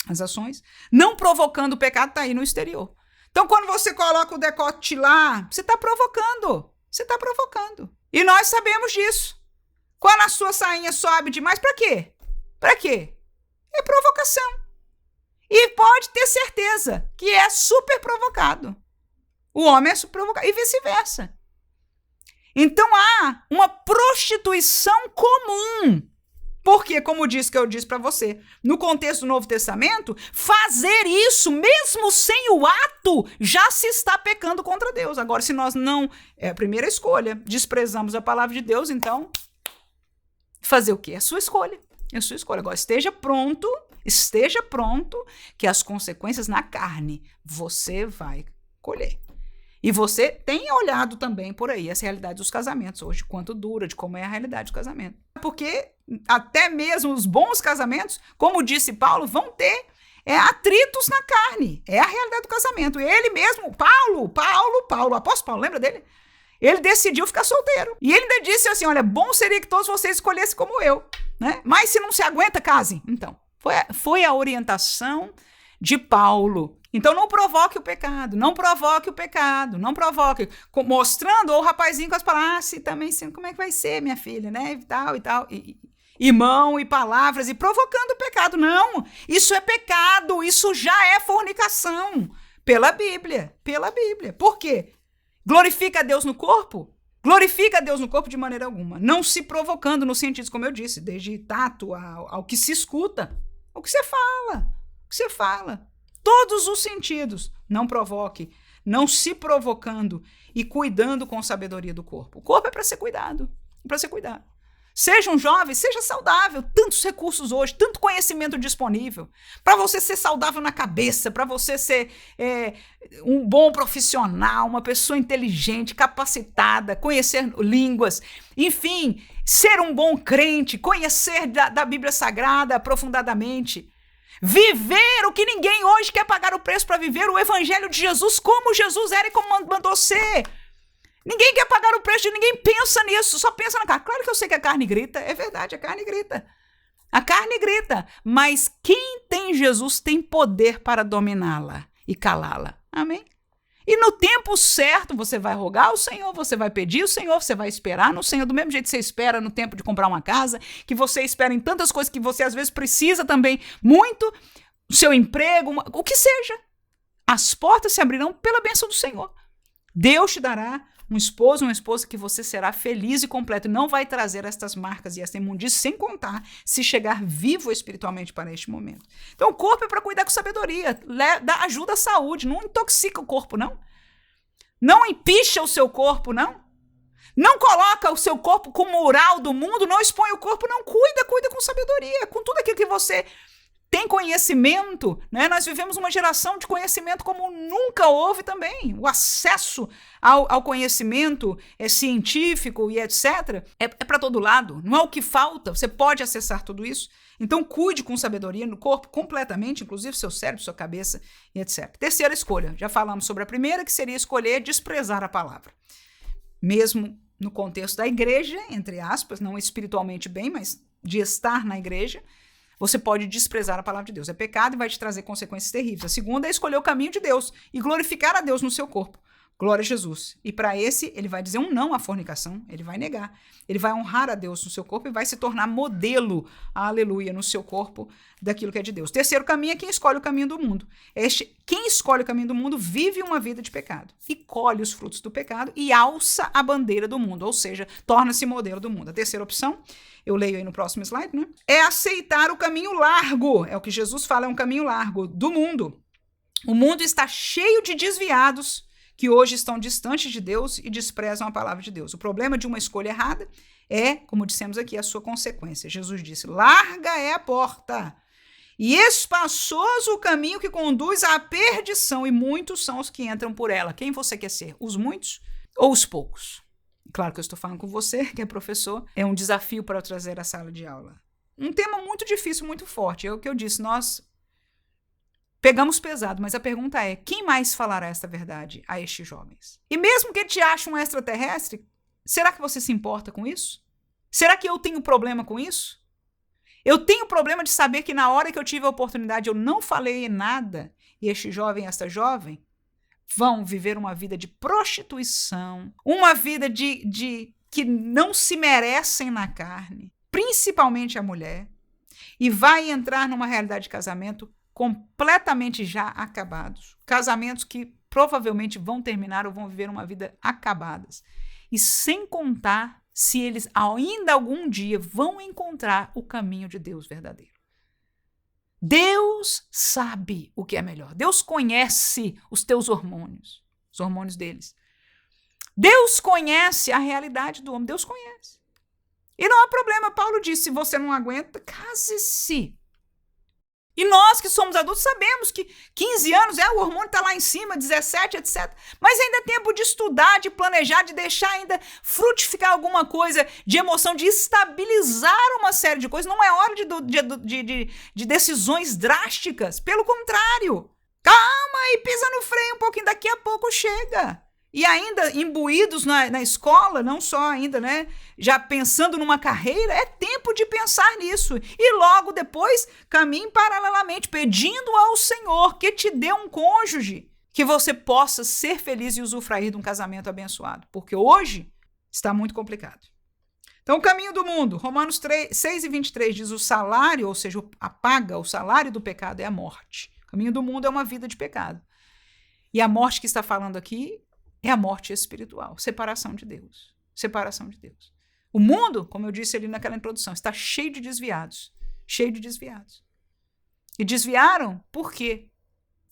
as ações, não provocando o pecado, está aí no exterior. Então, quando você coloca o decote lá, você está provocando. Você está provocando. E nós sabemos disso. Quando a sua sainha sobe demais, para quê? Para quê? É provocação. E pode ter certeza que é super provocado. O homem é super provocado e vice-versa. Então há uma prostituição comum. Porque, como eu disse para você, no contexto do Novo Testamento, fazer isso, mesmo sem o ato, já se está pecando contra Deus. Agora, se nós não, é a primeira escolha, desprezamos a palavra de Deus, então, fazer o quê? É a sua escolha. É a sua escolha. Agora, esteja pronto, que as consequências na carne você vai colher. E você tem olhado também por aí essa realidade dos casamentos hoje, quanto dura, de como é a realidade do casamento. Porque até mesmo os bons casamentos, como disse Paulo, vão ter atritos na carne. É a realidade do casamento. Ele mesmo, Paulo, o apóstolo Paulo, lembra dele? Ele decidiu ficar solteiro. E ele ainda disse assim, olha, bom seria que todos vocês escolhessem como eu, né? Mas se não se aguenta, casem. Então, foi a orientação de Paulo. Então não provoque o pecado, mostrando o rapazinho com as palavras, como é que vai ser, minha filha, né, e tal, e mão, e palavras, e provocando o pecado. Não, isso é pecado, isso já é fornicação, pela Bíblia. Por quê? Glorifica a Deus no corpo? Glorifica a Deus no corpo de maneira alguma, não se provocando no sentido, como eu disse, desde tato ao que se escuta, ao que você fala. Todos os sentidos. Não provoque, não se provocando e cuidando com sabedoria do corpo. O corpo é para ser cuidado. Seja um jovem, seja saudável. Tantos recursos hoje, tanto conhecimento disponível. Para você ser saudável na cabeça, para você ser um bom profissional, uma pessoa inteligente, capacitada, conhecer línguas, enfim, ser um bom crente, conhecer da Bíblia Sagrada aprofundadamente. Viver o que ninguém hoje quer pagar o preço para viver, o evangelho de Jesus, como Jesus era e como mandou ser. Ninguém quer pagar o preço, ninguém pensa nisso, só pensa na carne. Claro que eu sei que a carne grita, é verdade, a carne grita. A carne grita, mas quem tem Jesus tem poder para dominá-la e calá-la. Amém? E no tempo certo você vai rogar ao Senhor, você vai pedir ao Senhor, você vai esperar no Senhor, do mesmo jeito que você espera no tempo de comprar uma casa, que você espera em tantas coisas que você às vezes precisa também muito, o seu emprego, o que seja. As portas se abrirão pela bênção do Senhor. Deus te dará um esposo, uma esposa que você será feliz e completo. Não vai trazer estas marcas e esta imundície, sem contar se chegar vivo espiritualmente para este momento. Então o corpo é para cuidar com sabedoria, ajuda a saúde, não intoxica o corpo, não. Não empicha o seu corpo, não. Não coloca o seu corpo como mural do mundo, não expõe o corpo, não. Cuida com sabedoria, com tudo aquilo que você tem conhecimento, né? Nós vivemos uma geração de conhecimento como nunca houve também. O acesso ao conhecimento científico e etc. é para todo lado, não é o que falta, você pode acessar tudo isso. Então cuide com sabedoria no corpo completamente, inclusive seu cérebro, sua cabeça e etc. Terceira escolha, já falamos sobre a primeira, que seria escolher desprezar a palavra. Mesmo no contexto da igreja, entre aspas, não espiritualmente bem, mas de estar na igreja, você pode desprezar a palavra de Deus. É pecado e vai te trazer consequências terríveis. A segunda é escolher o caminho de Deus e glorificar a Deus no seu corpo. Glória a Jesus. E para esse, ele vai dizer um não à fornicação, ele vai negar. Ele vai honrar a Deus no seu corpo e vai se tornar modelo, aleluia, no seu corpo daquilo que é de Deus. Terceiro caminho é quem escolhe o caminho do mundo. Quem escolhe o caminho do mundo vive uma vida de pecado e colhe os frutos do pecado e alça a bandeira do mundo, ou seja, torna-se modelo do mundo. A terceira opção, eu leio aí no próximo slide, né? É aceitar o caminho largo, é o que Jesus fala, é um caminho largo do mundo. O mundo está cheio de desviados que hoje estão distantes de Deus e desprezam a palavra de Deus. O problema de uma escolha errada é, como dissemos aqui, a sua consequência. Jesus disse, larga é a porta e espaçoso o caminho que conduz à perdição, e muitos são os que entram por ela. Quem você quer ser? Os muitos ou os poucos? Claro que eu estou falando com você, que é professor, é um desafio para eu trazer à sala de aula. Um tema muito difícil, muito forte. É o que eu disse, nós pegamos pesado, mas a pergunta é, quem mais falará esta verdade a estes jovens? E mesmo que ele te ache um extraterrestre, será que você se importa com isso? Será que eu tenho problema com isso? Eu tenho problema de saber que na hora que eu tive a oportunidade eu não falei nada e este jovem, esta jovem, vão viver uma vida de prostituição, uma vida de que não se merecem na carne, principalmente a mulher, e vai entrar numa realidade de casamento completamente já acabados. Casamentos que provavelmente vão terminar ou vão viver uma vida acabadas. E sem contar se eles ainda algum dia vão encontrar o caminho de Deus verdadeiro. Deus sabe o que é melhor. Deus conhece os teus hormônios, os hormônios deles. Deus conhece a realidade do homem. Deus conhece. E não há problema. Paulo disse, se você não aguenta, case-se. E nós que somos adultos sabemos que 15 anos, o hormônio está lá em cima, 17, etc. Mas ainda é tempo de estudar, de planejar, de deixar ainda frutificar alguma coisa de emoção, de estabilizar uma série de coisas. Não é hora de decisões drásticas. Pelo contrário. Calma e pisa no freio um pouquinho, daqui a pouco chega. E ainda imbuídos na escola, não só ainda, né? Já pensando numa carreira, é tempo de pensar nisso. E logo depois, caminhe paralelamente, pedindo ao Senhor que te dê um cônjuge, que você possa ser feliz e usufruir de um casamento abençoado. Porque hoje está muito complicado. Então, o caminho do mundo. Romanos 6:23 diz o salário, ou seja, a paga, o salário do pecado é a morte. O caminho do mundo é uma vida de pecado. E a morte que está falando aqui é a morte espiritual, separação de Deus, separação de Deus. O mundo, como eu disse ali naquela introdução, está cheio de desviados, cheio de desviados. E desviaram por quê?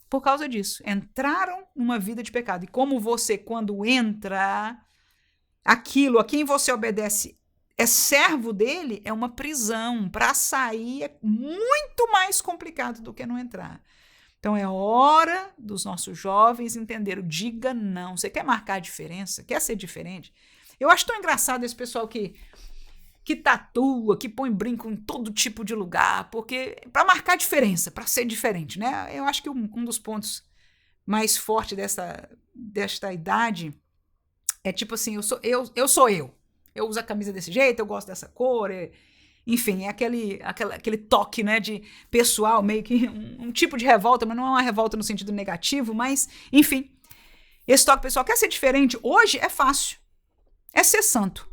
Por causa disso, entraram numa vida de pecado. E como você, quando entra, aquilo a quem você obedece é servo dele, é uma prisão. Para sair é muito mais complicado do que não entrar. Então é hora dos nossos jovens entenderem, diga não. Você quer marcar a diferença? Quer ser diferente? Eu acho tão engraçado esse pessoal que tatua, que põe brinco em todo tipo de lugar, porque para marcar a diferença, para ser diferente, né? Eu acho que um dos pontos mais fortes desta idade é tipo assim, eu sou eu. Eu uso a camisa desse jeito, eu gosto dessa cor, enfim, é aquele toque, né, de pessoal, meio que um tipo de revolta, mas não é uma revolta no sentido negativo, mas, enfim, esse toque pessoal quer ser diferente. Hoje é fácil, é ser santo.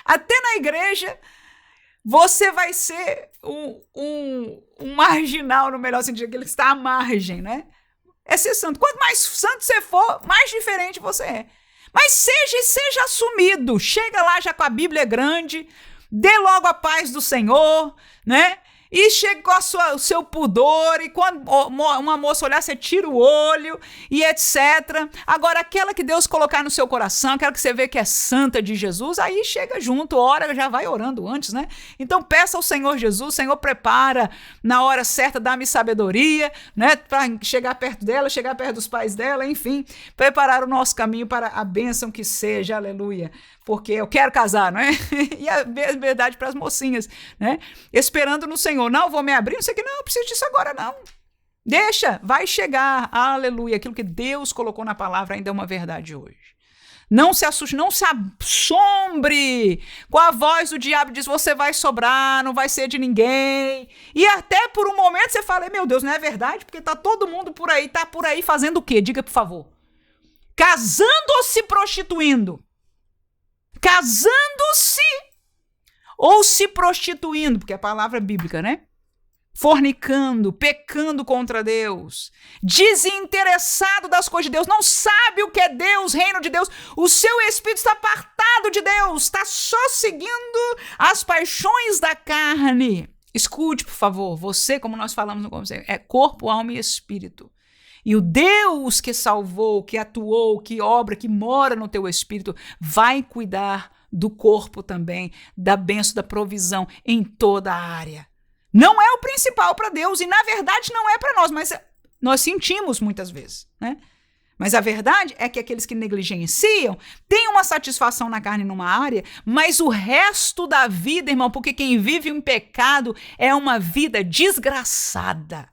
Até na igreja, você vai ser um marginal, no melhor sentido, que ele está à margem, né? É ser santo. Quanto mais santo você for, mais diferente você é. Mas seja assumido. Chega lá já com a Bíblia grande, dê logo a paz do Senhor, né? E chega com o seu pudor, e quando uma moça olhar, você tira o olho, e etc. Agora, aquela que Deus colocar no seu coração, aquela que você vê que é santa de Jesus, aí chega junto, ora, já vai orando antes, né? Então, peça ao Senhor Jesus, Senhor, prepara na hora certa, dá-me sabedoria, né? Para chegar perto dela, chegar perto dos pais dela, enfim, preparar o nosso caminho para a bênção que seja, aleluia. Porque eu quero casar, não é? E a verdade para as mocinhas, né? Esperando no Senhor. Não, vou me abrir, não sei o que, não, eu preciso disso agora, não. Deixa, vai chegar, aleluia. Aquilo que Deus colocou na palavra ainda é uma verdade hoje. Não se assuste, não se assombre com a voz do diabo, diz, você vai sobrar, não vai ser de ninguém. E até por um momento você fala, meu Deus, não é verdade? Porque tá todo mundo por aí, tá por aí fazendo o quê? Diga, por favor. Casando ou se prostituindo? Casando-se ou se prostituindo, porque é a palavra bíblica, né? Fornicando, pecando contra Deus, desinteressado das coisas de Deus, não sabe o que é Deus, reino de Deus, o seu espírito está apartado de Deus, está só seguindo as paixões da carne. Escute, por favor, você, como nós falamos no conselho, é corpo, alma e espírito. E o Deus que salvou, que atuou, que obra, que mora no teu espírito, vai cuidar do corpo também, da bênção, da provisão em toda a área. Não é o principal para Deus e, na verdade, não é para nós, mas nós sentimos muitas vezes, né? Mas a verdade é que aqueles que negligenciam têm uma satisfação na carne numa área, mas o resto da vida, irmão, porque quem vive em pecado é uma vida desgraçada.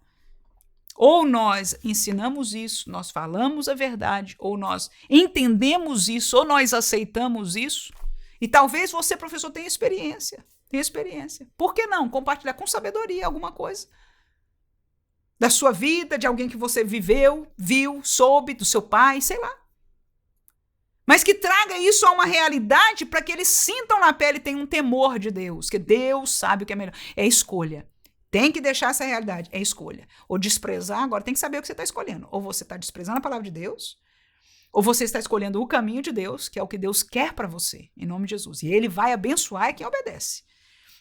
Ou nós ensinamos isso, nós falamos a verdade, ou nós entendemos isso, ou nós aceitamos isso. E talvez você, professor, tenha experiência. Por que não compartilhar com sabedoria alguma coisa? Da sua vida, de alguém que você viveu, viu, soube, do seu pai, sei lá. Mas que traga isso a uma realidade para que eles sintam na pele e tenham um temor de Deus, que Deus sabe o que é melhor. É escolha. Tem que deixar essa realidade, é escolha. Ou desprezar, agora tem que saber o que você está escolhendo. Ou você está desprezando a palavra de Deus, ou você está escolhendo o caminho de Deus, que é o que Deus quer para você, em nome de Jesus. E ele vai abençoar quem obedece.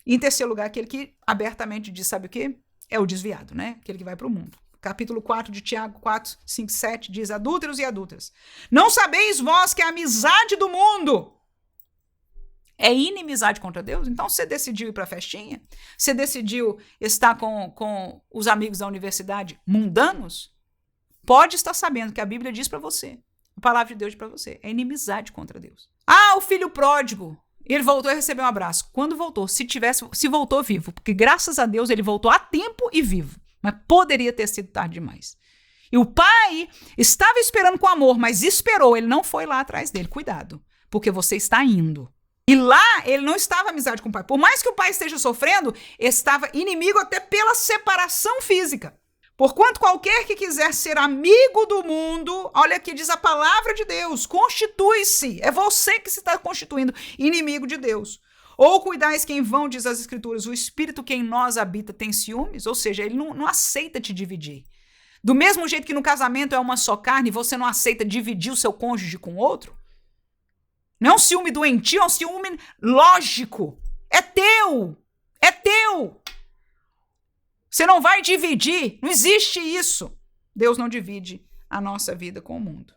E em terceiro lugar, aquele que abertamente diz, sabe o quê? É o desviado, né? Aquele que vai para o mundo. Capítulo 4 de Tiago 4, 5, 7 diz, adúlteros e adúlteras, não sabeis vós que a amizade do mundo é inimizade contra Deus? Então você decidiu ir para a festinha? Você decidiu estar com os amigos da universidade mundanos? Pode estar sabendo que a Bíblia diz para você, a palavra de Deus diz para você, é inimizade contra Deus. Ah, o filho pródigo, ele voltou e recebeu um abraço. Quando voltou? Se voltou vivo, porque graças a Deus ele voltou a tempo e vivo, mas poderia ter sido tarde demais. E o pai estava esperando com amor, mas esperou, ele não foi lá atrás dele. Cuidado, porque você está indo. E lá ele não estava amizade com o pai. Por mais que o pai esteja sofrendo, estava inimigo até pela separação física. Porquanto qualquer que quiser ser amigo do mundo, olha aqui diz a palavra de Deus, constitui-se. É você que se está constituindo inimigo de Deus. Ou cuidais que em vão, diz as escrituras, o espírito que em nós habita tem ciúmes, ou seja, ele não aceita te dividir. Do mesmo jeito que no casamento é uma só carne, você não aceita dividir o seu cônjuge com outro. Não é um ciúme doentio, é um ciúme lógico. É teu. É teu. Você não vai dividir. Não existe isso. Deus não divide a nossa vida com o mundo.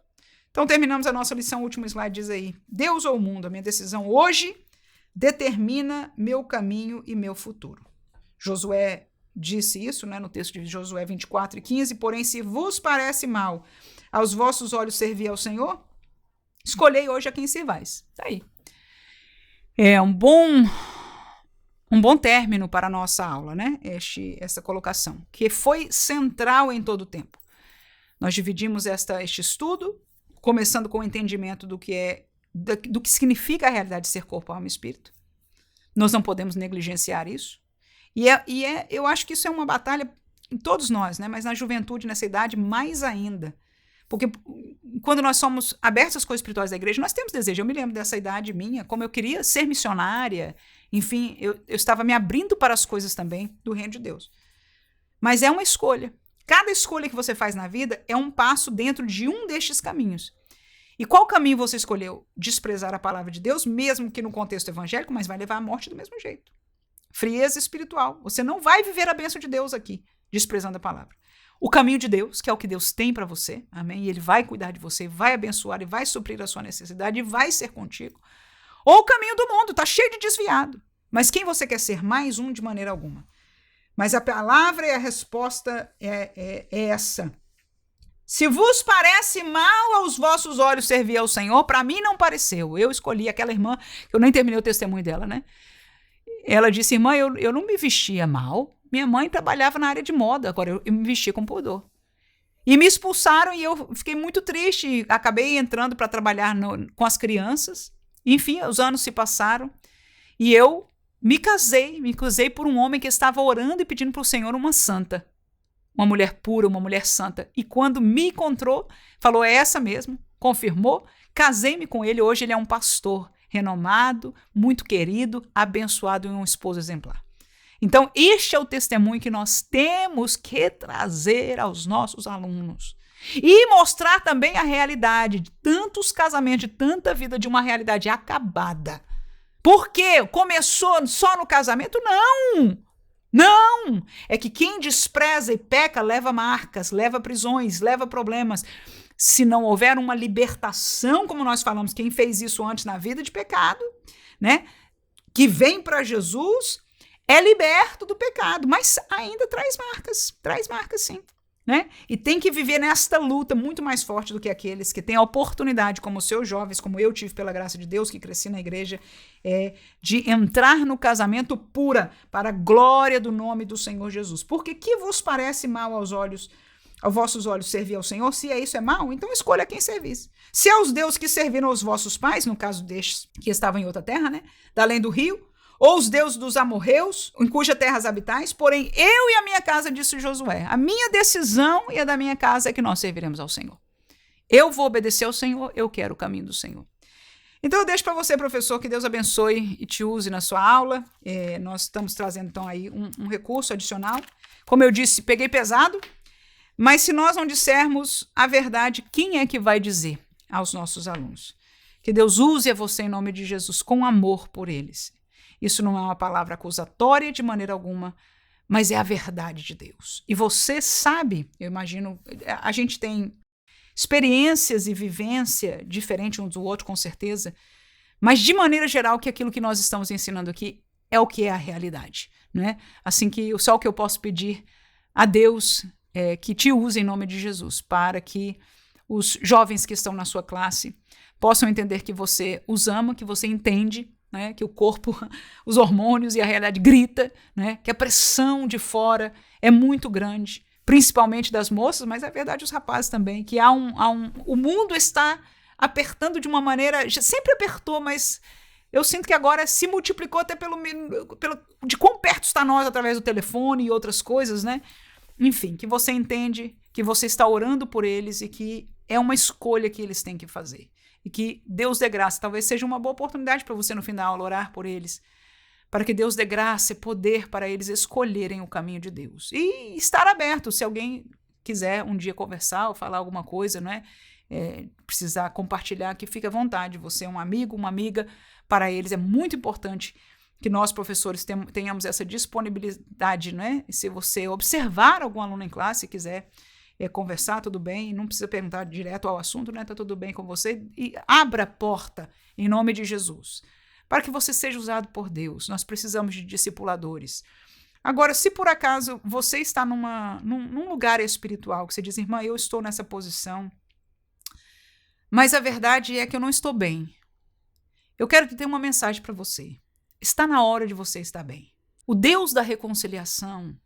Então terminamos a nossa lição. O último slide diz aí. Deus ou o mundo? A minha decisão hoje determina meu caminho e meu futuro. Josué disse isso, né, no texto de Josué 24:15, porém, se vos parece mal aos vossos olhos servir ao Senhor, escolhei hoje a quem servais. Tá aí. É um bom término para a nossa aula, né? Essa colocação, que foi central em todo o tempo. Nós dividimos este estudo, começando com o entendimento do que significa a realidade de ser corpo, alma e espírito. Nós não podemos negligenciar isso. Eu acho que isso é uma batalha em todos nós, né? Mas na juventude, nessa idade, mais ainda. Porque quando nós somos abertos às coisas espirituais da igreja, nós temos desejo. Eu me lembro dessa idade minha, como eu queria ser missionária. Enfim, eu estava me abrindo para as coisas também do reino de Deus. Mas é uma escolha. Cada escolha que você faz na vida é um passo dentro de um destes caminhos. E qual caminho você escolheu? Desprezar a palavra de Deus, mesmo que no contexto evangélico, mas vai levar à morte do mesmo jeito. Frieza espiritual. Você não vai viver a bênção de Deus aqui, desprezando a palavra. O caminho de Deus, que é o que Deus tem para você, amém? E Ele vai cuidar de você, vai abençoar e vai suprir a sua necessidade e vai ser contigo. Ou o caminho do mundo, está cheio de desviado. Mas quem você quer ser? Mais um de maneira alguma. Mas a palavra e a resposta é essa. Se vos parece mal aos vossos olhos servir ao Senhor, para mim não pareceu. Eu escolhi aquela irmã, eu nem terminei o testemunho dela, né? Ela disse, irmã, eu não me vestia mal. Minha mãe trabalhava na área de moda, agora eu me vestia com pudor. E me expulsaram e eu fiquei muito triste. Acabei entrando para trabalhar com as crianças. Enfim, os anos se passaram e eu me casei por um homem que estava orando e pedindo para o Senhor uma santa. Uma mulher pura, uma mulher santa. E quando me encontrou, falou, é essa mesmo, confirmou, casei-me com ele. Hoje ele é um pastor renomado, muito querido, abençoado e um esposo exemplar. Então, este é o testemunho que nós temos que trazer aos nossos alunos. E mostrar também a realidade de tantos casamentos, de tanta vida, de uma realidade acabada. Por quê? Começou só no casamento? Não! Não! É que quem despreza e peca leva marcas, leva prisões, leva problemas. Se não houver uma libertação, como nós falamos, quem fez isso antes na vida de pecado, né? Que vem para Jesus, é liberto do pecado, mas ainda traz marcas sim, né? E tem que viver nesta luta muito mais forte do que aqueles que têm a oportunidade, como os seus jovens, como eu tive pela graça de Deus, que cresci na igreja, de entrar no casamento pura, para a glória do nome do Senhor Jesus. Porque que vos parece mal aos vossos olhos servir ao Senhor? Se isso é mal, então escolha quem servis. Se é os deuses que serviram aos vossos pais, no caso destes que estavam em outra terra, né? Da além do rio, ou os deuses dos amorreus, em cuja terra habitais, porém eu e a minha casa, disse Josué, a minha decisão e a da minha casa é que nós serviremos ao Senhor. Eu vou obedecer ao Senhor, eu quero o caminho do Senhor. Então eu deixo para você, professor, que Deus abençoe e te use na sua aula. Nós estamos trazendo então aí um recurso adicional. Como eu disse, peguei pesado, mas se nós não dissermos a verdade, quem é que vai dizer aos nossos alunos? Que Deus use a você em nome de Jesus com amor por eles. Isso não é uma palavra acusatória de maneira alguma, mas é a verdade de Deus. E você sabe, eu imagino, a gente tem experiências e vivência diferente um do outro, com certeza, mas de maneira geral que aquilo que nós estamos ensinando aqui é o que é a realidade, né? Assim que só o que eu posso pedir a Deus é que te use em nome de Jesus, para que os jovens que estão na sua classe possam entender que você os ama, que você entende, né, que o corpo, os hormônios e a realidade grita, né, que a pressão de fora é muito grande, principalmente das moças, mas é verdade os rapazes também, que o mundo está apertando de uma maneira, sempre apertou, mas eu sinto que agora se multiplicou até de quão perto está nós através do telefone e outras coisas, né? Enfim, que você entende que você está orando por eles e que é uma escolha que eles têm que fazer. E que Deus dê graça, talvez seja uma boa oportunidade para você no fim da aula orar por eles, para que Deus dê graça e poder para eles escolherem o caminho de Deus. E estar aberto, se alguém quiser um dia conversar ou falar alguma coisa, não é? Precisar compartilhar, que fique à vontade. Você é um amigo, uma amiga, para eles é muito importante que nós, professores, tenhamos essa disponibilidade, não é? E se você observar algum aluno em classe e quiser conversar, tudo bem, não precisa perguntar direto ao assunto, né? Tá tudo bem com você, e abra a porta em nome de Jesus. para que você seja usado por Deus. Nós precisamos de discipuladores. Agora, se por acaso você está num lugar espiritual, que você diz, irmã, eu estou nessa posição, mas a verdade é que eu não estou bem. Eu quero que tenha uma mensagem para você. Está na hora de você estar bem. O Deus da reconciliação,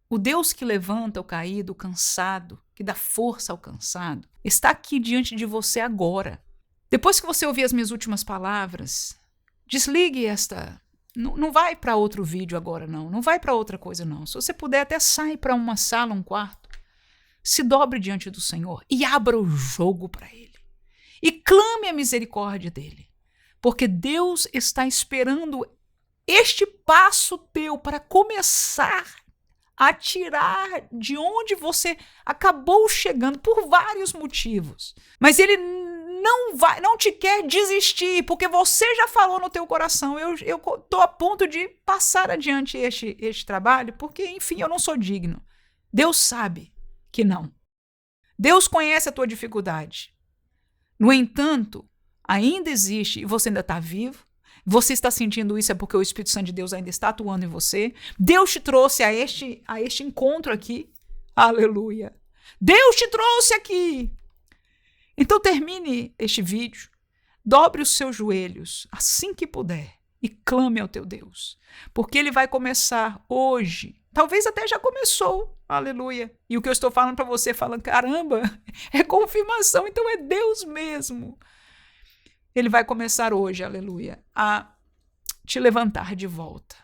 o Deus que levanta o caído, o cansado, que dá força ao cansado, está aqui diante de você agora. Depois que você ouvir as minhas últimas palavras, desligue esta. Não vai para outro vídeo agora, não. Não vai para outra coisa, não. Se você puder, até sai para uma sala, um quarto. Se dobre diante do Senhor e abra o jogo para Ele. E clame a misericórdia dEle. Porque Deus está esperando este passo teu para começar a tirar de onde você acabou chegando por vários motivos. Mas Ele não te quer desistir, porque você já falou no teu coração, eu estou a ponto de passar adiante este trabalho, porque, enfim, eu não sou digno. Deus sabe que não. Deus conhece a tua dificuldade. No entanto, ainda existe, e você ainda está vivo, você está sentindo isso é porque o Espírito Santo de Deus ainda está atuando em você. Deus te trouxe a este encontro aqui. Aleluia. Deus te trouxe aqui. Então termine este vídeo, dobre os seus joelhos assim que puder e clame ao teu Deus, porque Ele vai começar hoje, talvez até já começou, aleluia, e o que eu estou falando para você, falando, caramba, é confirmação, então é Deus mesmo. Ele vai começar hoje, aleluia, a te levantar de volta.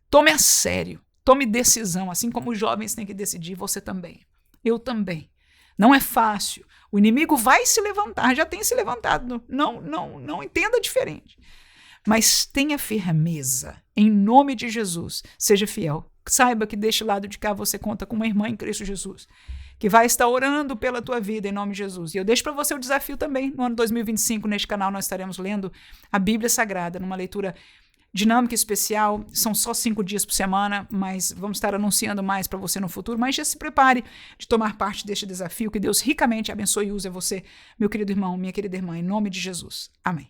Tome a sério, tome decisão, assim como os jovens têm que decidir, você também, eu também. Não é fácil. O inimigo vai se levantar, já tem se levantado. Não entenda diferente. Mas tenha firmeza. Em nome de Jesus, seja fiel. Saiba que deste lado de cá você conta com uma irmã em Cristo Jesus, que vai estar orando pela tua vida em nome de Jesus. E eu deixo para você o desafio também. No ano 2025, neste canal, nós estaremos lendo a Bíblia Sagrada, numa leitura dinâmica especial, são só 5 dias por semana, mas vamos estar anunciando mais para você no futuro, mas já se prepare de tomar parte deste desafio, que Deus ricamente abençoe e use você, meu querido irmão, minha querida irmã, em nome de Jesus. Amém.